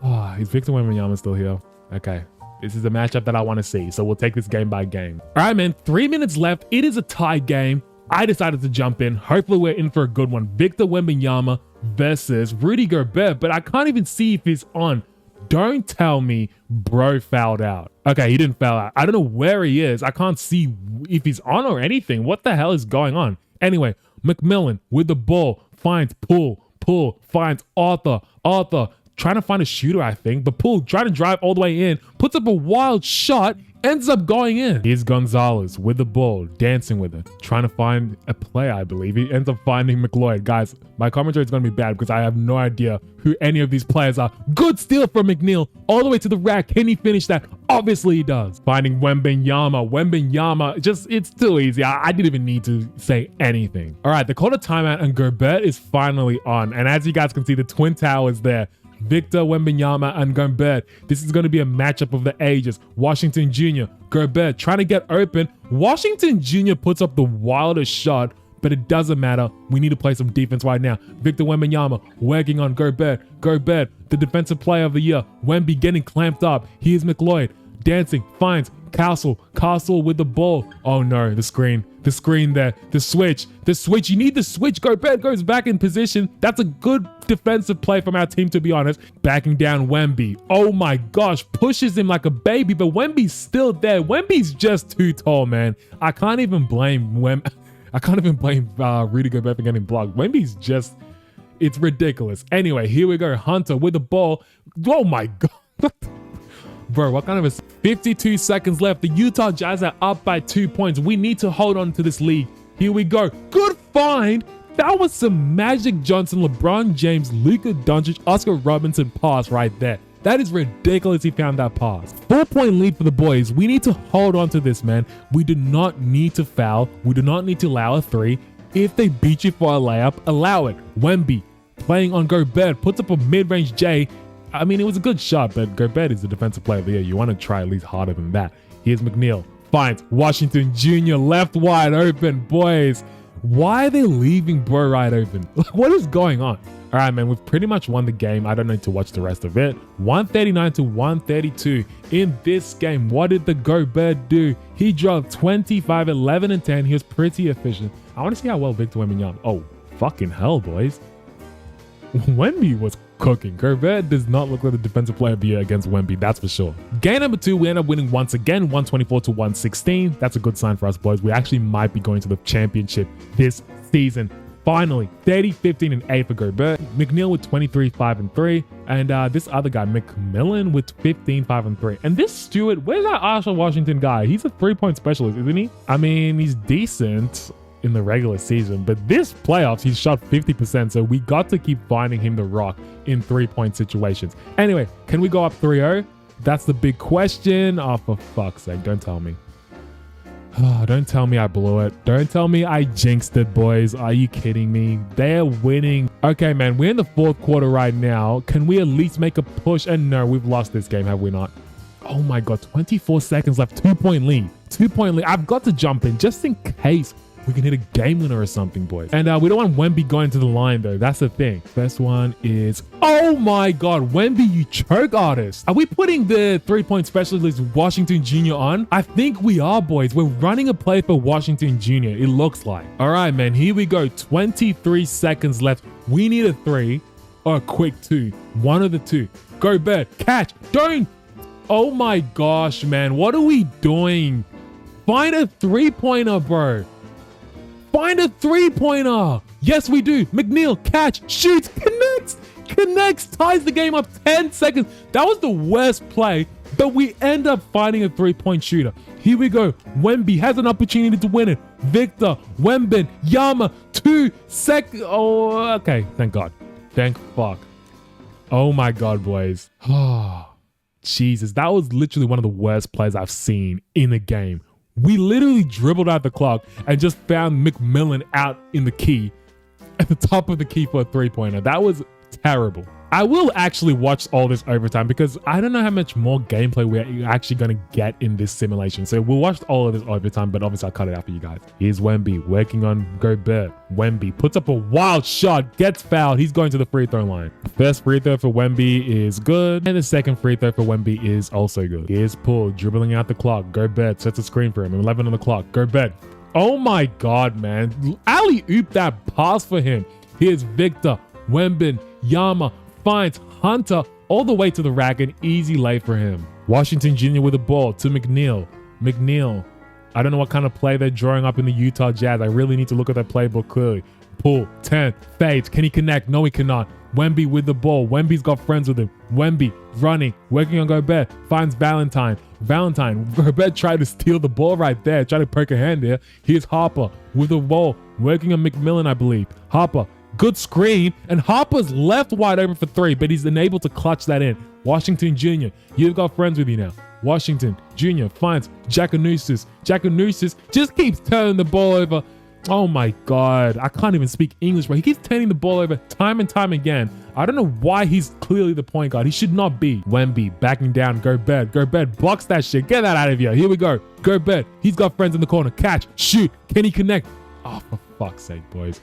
Oh, is Victor Wembanyama still here? Okay. This is a matchup that I want to see, so we'll take this game by game. All right, man. 3 minutes left. It is a tie game. I decided to jump in. Hopefully, we're in for a good one. Victor Wembanyama versus Rudy Gobert, but I can't even see if he's on. Don't tell me bro fouled out. Okay, he didn't foul out. I don't know where he is. I can't see if he's on or anything. What the hell is going on? Anyway, McMillan with the ball finds Poole, finds Arthur, trying to find a shooter, I think. But Poole trying to drive all the way in, puts up a wild shot, ends up going in. Here's Gonzalez with the ball, dancing with it, trying to find a play, I believe. He ends up finding McLeod. Guys, my commentary is going to be bad because I have no idea who any of these players are. Good steal from McNeil all the way to the rack. Can he finish that? Obviously he does. Finding Wembanyama. Wembanyama, just, it's too easy. I didn't even need to say anything. All right, they called a timeout and Gobert is finally on. And as you guys can see, the Twin Towers there. Victor Wembanyama and Gobert. This is going to be a matchup of the ages. Washington Jr., Gobert trying to get open. Washington Jr. puts up the wildest shot, but it doesn't matter. We need to play some defense right now. Victor Wembanyama working on Gobert. Gobert, the defensive player of the year. Wemby getting clamped up. Here's McLeod dancing, finds Castle with the ball. Oh no, the screen there, the switch, you need the switch. Gobert goes back in position. That's a good defensive play from our team, to be honest. Backing down Wemby. Oh my gosh, pushes him like a baby, but Wemby's still there. Wemby's just too tall, man. I can't even blame Rudy Gobert for getting blocked. Wemby's just, it's ridiculous. Anyway, here we go. Hunter with the ball. Oh my god. Bro, what kind of a 52 seconds left. The Utah Jazz are up by 2 points. We need to hold on to this lead. Here we go. Good find. That was some Magic Johnson, LeBron James, Luka Doncic, Oscar Robinson pass right there. That is ridiculous he found that pass. 4-point lead for the boys. We need to hold on to this, man. We do not need to foul. We do not need to allow a three. If they beat you for a layup, allow it. Wemby playing on Gobert, puts up a mid-range J. I mean, it was a good shot, but Gobert is the defensive player of the year. You want to try at least harder than that. Here's McNeil. Finds Washington Jr. left wide open. Boys, why are they leaving bro right open? What is going on? All right, man, we've pretty much won the game. I don't need to watch the rest of it. 139 to 132 in this game. What did the Gobert do? He dropped 25, 11, and 10. He was pretty efficient. I want to see how well Victor Wembanyama. Oh, fucking hell, boys. Wemby was cooking. Gobert does not look like the defensive player of the year against Wemby, that's for sure. Game number 2, we end up winning once again, 124 to 116. That's a good sign for us, boys. We actually might be going to the championship this season. Finally, 30, 15, and 8 for Gobert. McNeil with 23, 5, and 3. And this other guy, McMillan, with 15, 5, and 3. And this Stewart, where's that Arshel Washington guy? He's a 3-point specialist, isn't he? I mean, he's decent in the regular season, but this playoffs he's shot 50%, so we got to keep finding him the rock in 3-point situations. Anyway, can we go up 3-0? That's the big question. Oh, for fuck's sake, don't tell me. Oh, don't tell me I blew it. Don't tell me I jinxed it, boys. Are you kidding me? They're winning. Okay, man, we're in the 4th quarter right now. Can we at least make a push? And no, we've lost this game, have we not? Oh my god, 24 seconds left. 2-point lead. 2-point lead. I've got to jump in just in case we can hit a game winner or something, boys. And we don't want Wemby going to the line, though. That's the thing. First one is... Oh, my God. Wemby, you choke artist. Are we putting the 3-point specialist Washington Jr. on? I think we are, boys. We're running a play for Washington Jr., it looks like. All right, man. Here we go. 23 seconds left. We need a 3 or a quick 2. One of the two. Gobert, catch. Don't. Oh, my gosh, man. What are we doing? Find a 3-pointer, bro. Find a 3-pointer. Yes, we do. McNeil, catch, shoots, connects, ties the game up 10 seconds. That was the worst play, but we end up finding a 3-point shooter. Here we go. Wemby has an opportunity to win it. Victor, Wembanyama, 2 seconds. Oh, okay. Thank God. Thank fuck. Oh my God, boys. Oh, Jesus. That was literally one of the worst plays I've seen in a game. We literally dribbled out the clock and just found McMillan out in the key, at the top of the key for a 3-pointer. That was terrible. I will actually watch all this overtime because I don't know how much more gameplay we're actually going to get in this simulation. So we'll watch all of this overtime, but obviously I'll cut it out for you guys. Here's Wemby working on Gobert. Wemby puts up a wild shot, gets fouled. He's going to the free throw line. First free throw for Wemby is good, and the second free throw for Wemby is also good. Here's Poole dribbling out the clock. Gobert sets a screen for him. 11 on the clock. Gobert. Oh my God, man. Alley-oop that pass for him. Here's Victor. Wembanyama finds Hunter all the way to the rack, an easy lay for him. Washington Jr. with the ball to McNeil. McNeil. I don't know what kind of play they're drawing up in the Utah Jazz. I really need to look at that playbook clearly. Poole, 10, fades. Can he connect? No, he cannot. Wemby with the ball. Wemby's got friends with him. Wemby running, working on Gobert. Finds Valentine. Gobert tried to steal the ball right there. Trying to poke a hand there. Here's Harper with the ball. Working on McMillan, I believe. Harper, good screen. And Harper's left wide open for three, but he's unable to clutch that in. Washington Jr., you've got friends with you now. Washington Jr. finds Giannousis. Giannousis just keeps turning the ball over. Oh my God. I can't even speak English, but he keeps turning the ball over time and time again. I don't know why he's clearly the point guard. He should not be. Wemby backing down Gobert. Gobert blocks that shit. Get that out of here. Here we go. Gobert. He's got friends in the corner. Catch. Shoot. Can he connect? Oh, for fuck's sake, boys.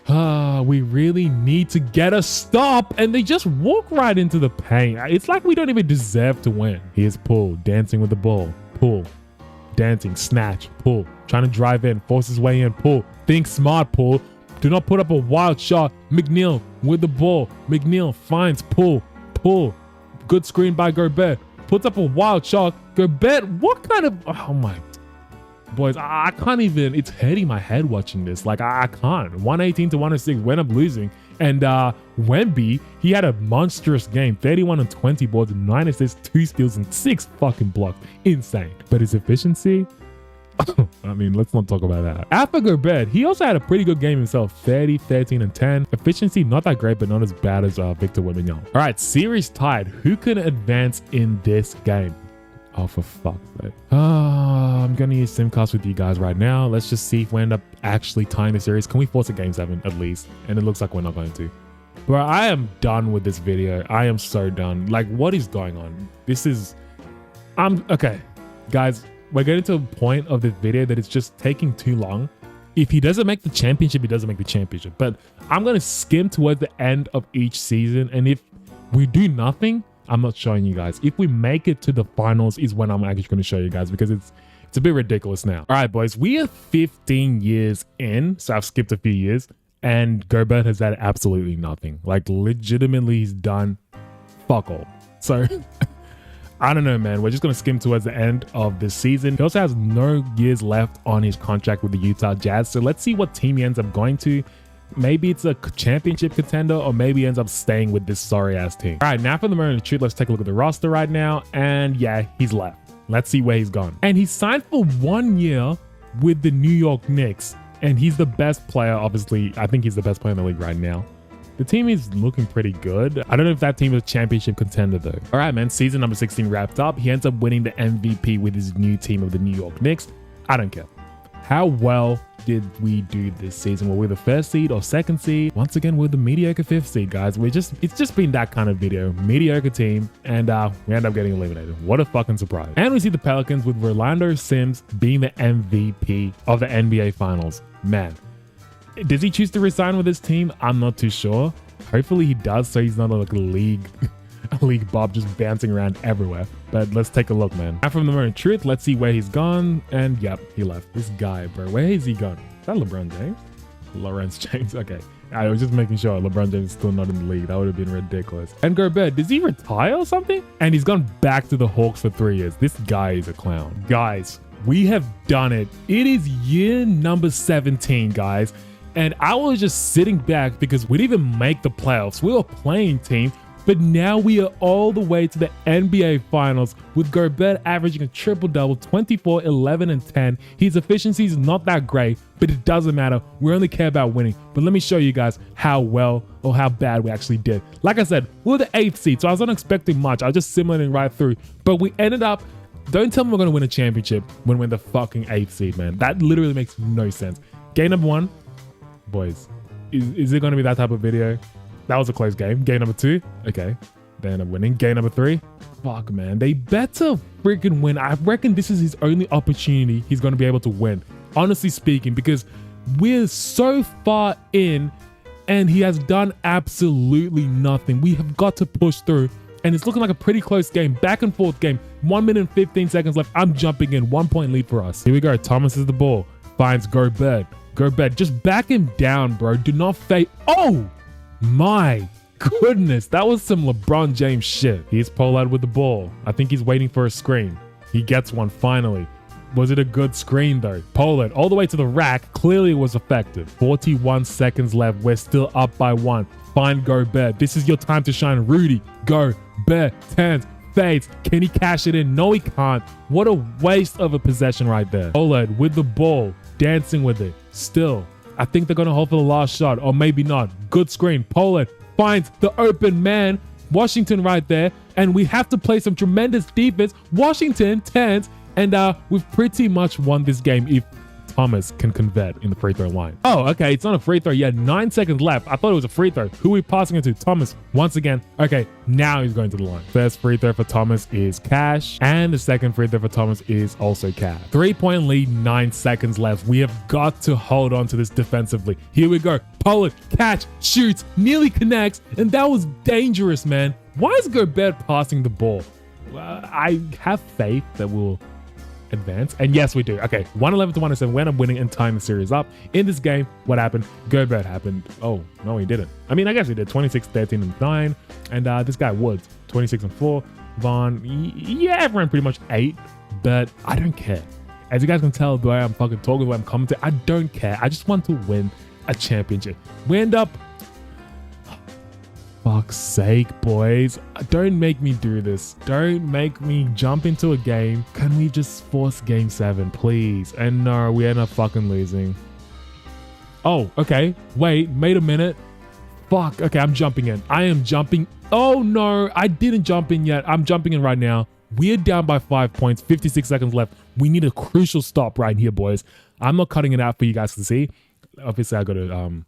We really need to get a stop. And they just walk right into the paint. It's like we don't even deserve to win. Here's Poole dancing with the ball. Poole. Dancing, snatch, pull, trying to drive in, force his way in, pull. Think smart, Poole. Do not put up a wild shot. McNeil with the ball. McNeil finds Poole. Good screen by Gobert. Puts up a wild shot. Gobert, what kind of... Oh my... Boys, I can't even... It's hurting my head watching this. Like, I can't. 118 to 106, when I'm losing. And Wemby, he had a monstrous game. 31 and 20 boards, 9 assists, 2 steals, and 6 fucking blocks. Insane. But his efficiency... I mean, let's not talk about that. After Gobert, he also had a pretty good game himself. 30, 13, and 10. Efficiency, not that great, but not as bad as Victor Wembanyama. All right, series tied. Who can advance in this game? Oh, for fuck's sake. I'm going to use Simcast with you guys right now. Let's just see if we end up actually tying the series. Can we force a game 7 at least? And it looks like we're not going to. Bro, I am done with this video. I am so done. Like, what is going on? This is... Okay, guys. We're getting to a point of this video that it's just taking too long. If he doesn't make the championship, he doesn't make the championship. But I'm going to skim towards the end of each season. And if we do nothing, I'm not showing you guys. If we make it to the finals is when I'm actually going to show you guys, because it's a bit ridiculous now. All right, boys, we are 15 years in. So I've skipped a few years. And Gobert has had absolutely nothing. Like, legitimately, he's done fuck all. So... I don't know, man. We're just going to skim towards the end of this season. He also has no years left on his contract with the Utah Jazz. So let's see what team he ends up going to. Maybe it's a championship contender, or maybe he ends up staying with this sorry-ass team. All right, now for the moment of truth, let's take a look at the roster right now. And yeah, he's left. Let's see where he's gone. And he's signed for 1 year with the New York Knicks. And he's the best player, obviously. I think he's the best player in the league right now. The team is looking pretty good. I don't know if that team is a championship contender though. All right, man, season number 16 wrapped up. He ends up winning the MVP with his new team of the New York Knicks. I don't care. How well did we do this season? Were we the first seed or second seed? Once again, we're the mediocre 5th seed, guys. It's just been that kind of video. Mediocre team, and we end up getting eliminated. What a fucking surprise. And we see the Pelicans with Rolando Sims being the MVP of the NBA Finals. Man. Does he choose to resign with his team? I'm not too sure. Hopefully he does, so he's not like a league Bob just bouncing around everywhere. But let's take a look, man. Now from the moment of truth, let's see where he's gone. And yep, he left. This guy, bro. Where is he gone? Is that LeBron James? Lawrence James. Okay. I was just making sure LeBron James is still not in the league. That would have been ridiculous. And Gobert, does he retire or something? And he's gone back to the Hawks for 3 years. This guy is a clown. Guys, we have done it. It is year number 17, guys. And I was just sitting back because we didn't even make the playoffs. We were playing team, but now we are all the way to the NBA Finals with Gobert averaging a triple-double, 24, 11, and 10. His efficiency is not that great, but it doesn't matter. We only care about winning. But let me show you guys how well or how bad we actually did. Like I said, we're the 8th seed, so I was not expecting much. I was just simulating right through. But we ended up... Don't tell me we're going to win a championship when we're the fucking 8th seed, man. That literally makes no sense. Game number 1. Boys, is it going to be that type of video? That was a close game. Game number 2, okay, they end up winning. Game number 3, fuck, man, they better freaking win. I reckon this is his only opportunity he's going to be able to win, honestly speaking, because we're so far in and he has done absolutely nothing. We have got to push through, and it's looking like a pretty close game, back and forth game. 1 minute and 15 seconds left. I'm jumping in. 1 point lead for us. Here we go. Thomas is the ball, finds Gobert. Gobert, just back him down, bro. Do not fade. Oh my goodness. That was some LeBron James shit. Here's Pollard with the ball. I think he's waiting for a screen. He gets one finally. Was it a good screen though? Pollard all the way to the rack. Clearly it was effective. 41 seconds left. We're still up by 1. Find Gobert. This is your time to shine. Rudy Gobert. Tens. Fades. Can he cash it in? No, he can't. What a waste of a possession right there. Pollard with the ball. Dancing with it. Still. I think they're going to hold for the last shot. Or maybe not. Good screen. Pollard finds the open man. Washington right there. And we have to play some tremendous defense. Washington, Tens. And we've pretty much won this game if Thomas can convert in the free throw line. Oh, okay. It's not a free throw yet. 9 seconds left. I thought it was a free throw. Who are we passing it to? Thomas once again. Okay, now he's going to the line. First free throw for Thomas is cash. And the second free throw for Thomas is also cash. 3-point lead, 9 seconds left. We have got to hold on to this defensively. Here we go. Pollard, catch, shoots, nearly connects. And that was dangerous, man. Why is Gobert passing the ball? I have faith that we'll advance, and yes, we do. Okay, 111 to 107. We end up winning and tying the series up. In this game, what happened? Gobert happened. Oh no, he didn't. I mean, I guess he did. 26, 13, and 9. And this guy Woods, 26 and 4. Vaughn, yeah, everyone pretty much 8, but I don't care. As you guys can tell, the way I'm fucking talking, the way I'm commenting, I don't care. I just want to win a championship. We end up. Fuck's sake, boys. Don't make me do this. Don't make me jump into a game. Can we just force game 7, please? And no, we end up fucking losing. Oh, okay. Wait a minute. Fuck. Okay, I'm jumping in. I am jumping. Oh no, I didn't jump in yet. I'm jumping in right now. We're down by 5 points. 56 seconds left. We need a crucial stop right here, boys. I'm not cutting it out for you guys to see. Obviously, I got to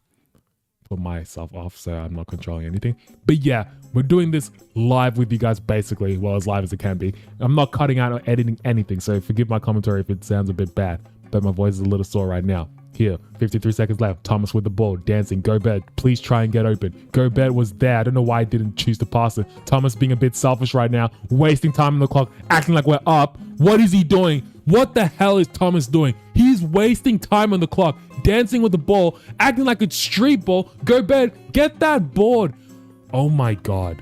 put myself off, so I'm not controlling anything. But yeah, we're doing this live with you guys, basically, well, as live as it can be. I'm not cutting out or editing anything, so forgive my commentary if it sounds a bit bad, but my voice is a little sore right now. Here, 53 seconds left. Thomas with the ball, dancing. Gobert, please try and get open. Gobert was there. I don't know why I didn't choose to pass it. Thomas being a bit selfish right now, wasting time on the clock, acting like we're up. What is he doing? What the hell is Thomas doing? He's wasting time on the clock, dancing with the ball, acting like it's street ball. Gobert, get that board. Oh my God.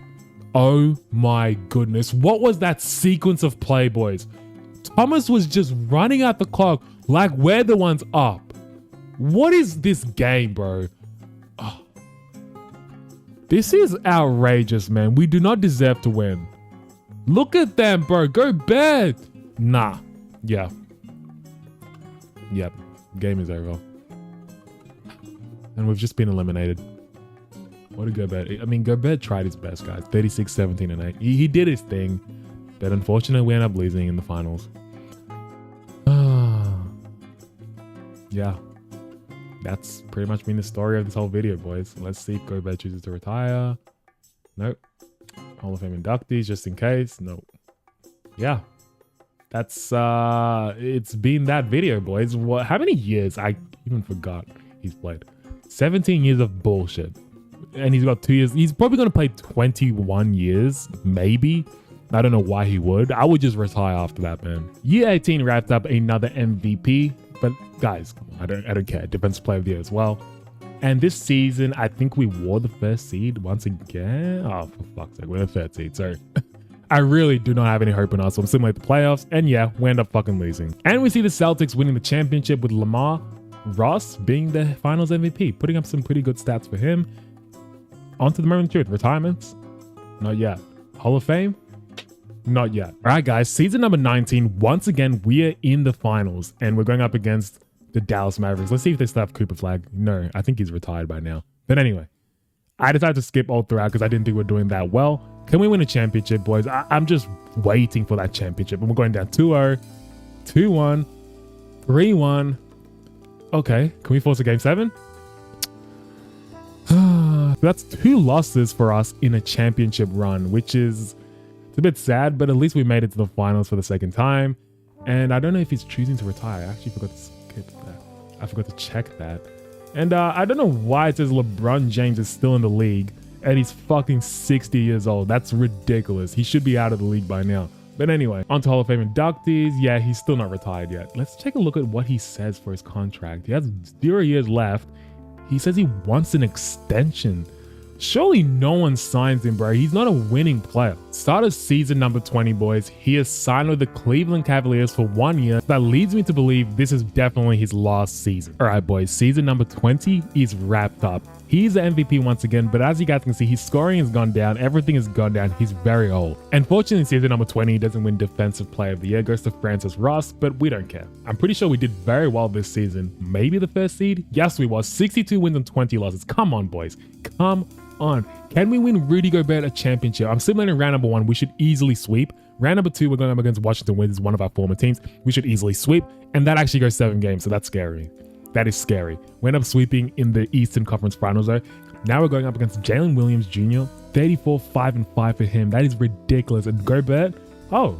Oh my goodness. What was that sequence of play, boys? Thomas was just running out the clock like we're the ones up. What is this game, bro? Oh. This is outrageous, man. We do not deserve to win. Look at them, bro. Gobert. Nah. Yeah. Yep. Game is over. And we've just been eliminated. What a Gobert. I mean, Gobert tried his best, guys. 36, 17, and 8. He did his thing. But unfortunately, we ended up losing in the finals. Yeah. That's pretty much been the story of this whole video, boys. Let's see if Gobert chooses to retire. Nope. Hall of Fame inductees, just in case. Nope. Yeah. That's, it's been that video, boys. What? How many years? I even forgot he's played. 17 years of bullshit. And he's got 2 years. He's probably going to play 21 years, maybe. I don't know why he would. I would just retire after that, man. Year 18 wrapped up another MVP. But guys, I don't care. Defensive player of the year as well. And this season, I think we wore the first seed once again. Oh, for fuck's sake, we're the third seed. So I really do not have any hope in us. So I'm similar to the playoffs. And yeah, we end up fucking losing. And we see the Celtics winning the championship with Lamar Ross being the finals MVP, putting up some pretty good stats for him. On to the moment of truth. Retirements? Not yet. Hall of Fame? Not yet. All right, guys. Season number 19. Once again, we are in the finals, and we're going up against the Dallas Mavericks. Let's see if they still have Cooper Flag. No, I think he's retired by now. But anyway, I decided to skip all throughout because I didn't think we're doing that well. Can we win a championship, boys? I'm just waiting for that championship. And we're going down 2-0, 2-1, 3-1. Okay, can we force a game 7? That's 2 losses for us in a championship run, which is... it's a bit sad, but at least we made it to the finals for the second time. And I don't know if he's choosing to retire. I actually forgot to skip that. I forgot to check that. And I don't know why it says LeBron James is still in the league and he's fucking 60 years old. That's ridiculous. He should be out of the league by now. But anyway, on to Hall of Fame inductees. Yeah, he's still not retired yet. Let's take a look at what he says for his contract. He has 0 years left. He says he wants an extension. Surely no one signs him, bro. He's not a winning player. Start of season number 20, boys. He is signed with the Cleveland Cavaliers for 1 year. That leads me to believe this is definitely his last season. All right, boys. Season number 20 is wrapped up. He's the MVP once again, but as you guys can see, his scoring has gone down. Everything has gone down. He's very old. Unfortunately, season number 20 doesn't win Defensive Player of the Year. Goes to Francis Ross, but we don't care. I'm pretty sure we did very well this season. Maybe the first seed? Yes, we was. 62 wins and 20 losses. Come on, boys. Come on. Can we win Rudy Gobert a championship? I'm simulating round number 1. We should easily sweep. Round number 2, we're going up against Washington Wizards, one of our former teams. We should easily sweep. And that actually goes 7 games, so that's scary. That is scary. We end up sweeping in the Eastern Conference Finals, though. Now we're going up against Jalen Williams Jr. 34, 5-5 for him. That is ridiculous. And Gobert, oh,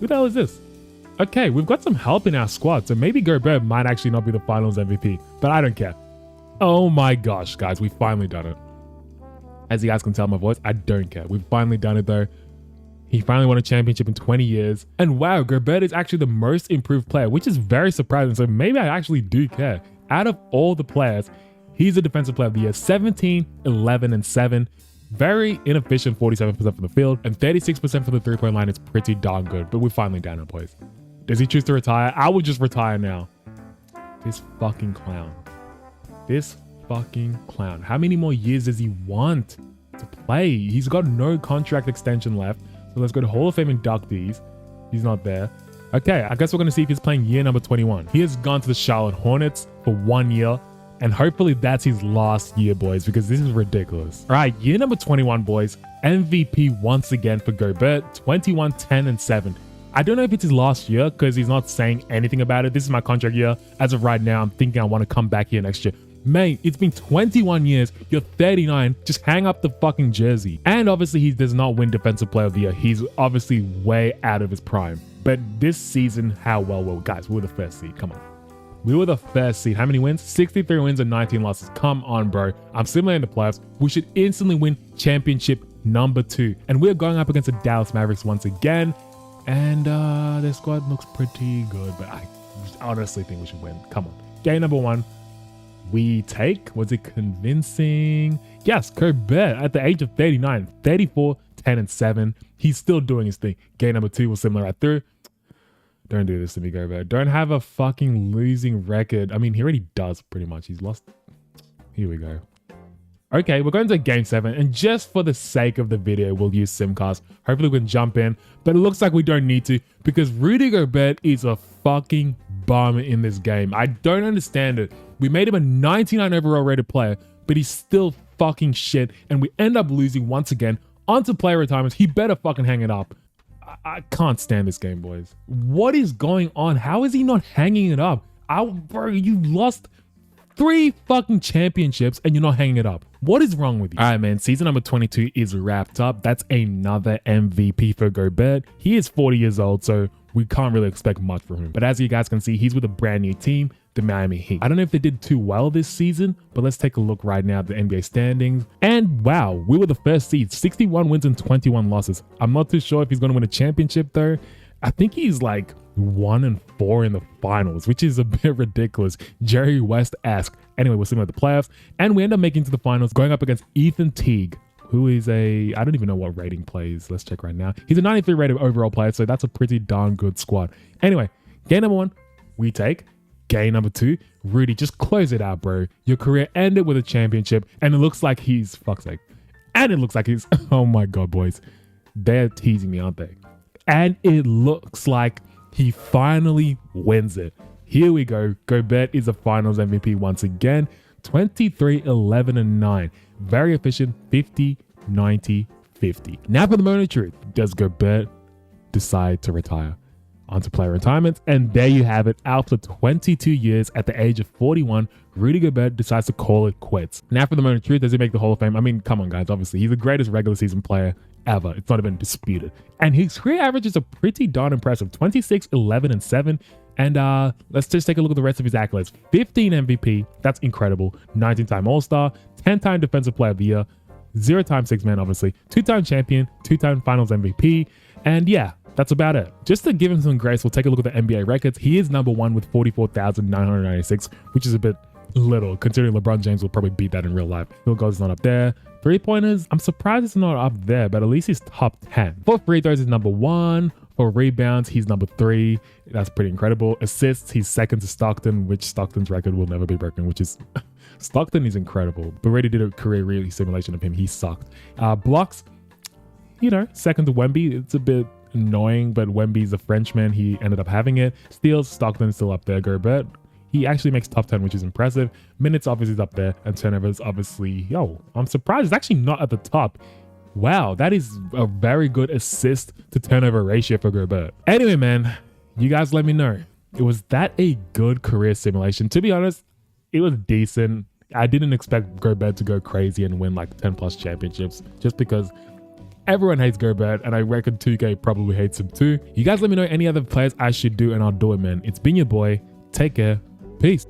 who the hell is this? Okay, we've got some help in our squad, so maybe Gobert might actually not be the Finals MVP, but I don't care. Oh my gosh, guys, we've finally done it. As you guys can tell my voice, I don't care. We've finally done it, though. He finally won a championship in 20 years. And wow, Gobert is actually the most improved player, which is very surprising. So maybe I actually do care. Out of all the players, he's a Defensive Player of the Year. 17, 11, and 7. Very inefficient, 47% from the field. And 36% from the three-point line is pretty darn good. But we're finally down it, boys. Does he choose to retire? I would just retire now. This fucking clown. This fucking clown. How many more years does he want to play? He's got no contract extension left. So let's go to Hall of Fame inductees. He's not there. Okay, I guess we're going to see if he's playing year number 21. He has gone to the Charlotte Hornets for 1 year. And hopefully that's his last year, boys, because this is ridiculous. All right, year number 21, boys. MVP once again for Gobert. 21, 10, and 7. I don't know if it's his last year because he's not saying anything about it. This is my contract year. As of right now, I'm thinking I want to come back here next year. Mate, it's been 21 years. You're 39. Just hang up the fucking jersey. And obviously, he does not win Defensive Player of the Year. He's obviously way out of his prime. But this season, how well were we? Guys, we were the first seed. Come on. We were the first seed. How many wins? 63 wins and 19 losses. Come on, bro. I'm simulating the playoffs. We should instantly win championship number 2. And we're going up against the Dallas Mavericks once again. And their squad looks pretty good. But I honestly think we should win. Come on. Game number 1. We take, was it convincing? Yes, Gobert at the age of 39, 34, 10, and 7. He's still doing his thing. Game number 2 was similar right through. Don't do this to me, Gobert. Don't have a fucking losing record. I mean, he already does pretty much. He's lost. Here we go. Okay, we're going to game 7. And just for the sake of the video, we'll use Simcast. Hopefully we can jump in. But it looks like we don't need to because Rudy Gobert is a fucking bum in this game. I don't understand it. We made him a 99 overall rated player, but he's still fucking shit. And we end up losing once again onto player retirements. He better fucking hang it up. I can't stand this game, boys. What is going on? How is he not hanging it up? Bro, you lost 3 fucking championships and you're not hanging it up. What is wrong with you? All right, man. Season number 22 is wrapped up. That's another MVP for Gobert. He is 40 years old, so we can't really expect much from him. But as you guys can see, he's with a brand new team, the Miami Heat. I don't know if they did too well this season, but let's take a look right now at the NBA standings. And wow, we were the first seed, 61 wins and 21 losses. I'm not too sure if he's going to win a championship though. I think he's like 1-4 in the finals, which is a bit ridiculous. Jerry West-esque. Anyway, we're similar to the playoffs, and we end up making it to the finals, going up against Ethan Teague, who is I don't even know what rating plays. Let's check right now. He's a 93 rated overall player, so that's a pretty darn good squad. Anyway, game number 1, we take. Game number 2, Rudy, just close it out, bro. Your career ended with a championship, and it looks like he's, fuck's sake. And it looks like he's, oh my God, boys. They're teasing me, aren't they? And it looks like he finally wins it. Here we go. Gobert is a finals MVP once again. 23, 11, and 9. Very efficient. 50, 90, 50. Now for the moment of truth. Does Gobert decide to retire? Onto player retirements. And there you have it. After 22 years at the age of 41, Rudy Gobert decides to call it quits. Now for the moment of truth. Does he make the Hall of Fame? I mean, come on, guys. Obviously, he's the greatest regular season player ever. It's not even disputed. And his career averages are pretty darn impressive. 26, 11, and 7. And let's just take a look at the rest of his accolades. 15 MVP. That's incredible. 19-time All-Star. 10-time Defensive Player of the Year. 0-time Six-Man, obviously. 2-time champion. 2-time Finals MVP. And yeah, that's about it. Just to give him some grace, we'll take a look at the NBA records. He is number 1 with 44,996, which is a bit little, considering LeBron James will probably beat that in real life. Field goals not up there. 3-pointers, I'm surprised it's not up there, but at least he's top 10. For free throws, he's number 1. For rebounds, he's number 3. That's pretty incredible. Assists, he's second to Stockton, which Stockton's record will never be broken, which is... Stockton is incredible. But already did a career really simulation of him. He sucked. Blocks, you know, second to Wemby. It's a bit annoying, but Wemby's a Frenchman. He ended up having it. Steals, Stockton's still up there. Gobert, he actually makes top 10, which is impressive. Minutes obviously is up there. And turnovers, obviously, I'm surprised it's actually not at the top. Wow, that is a very good assist to turnover ratio for Gobert. Anyway, man, you guys let me know. Was that a good career simulation? To be honest, it was decent. I didn't expect Gobert to go crazy and win like 10 plus championships just because everyone hates Gobert and I reckon 2K probably hates him too. You guys let me know any other players I should do and I'll do it, man. It's been your boy. Take care. Peace.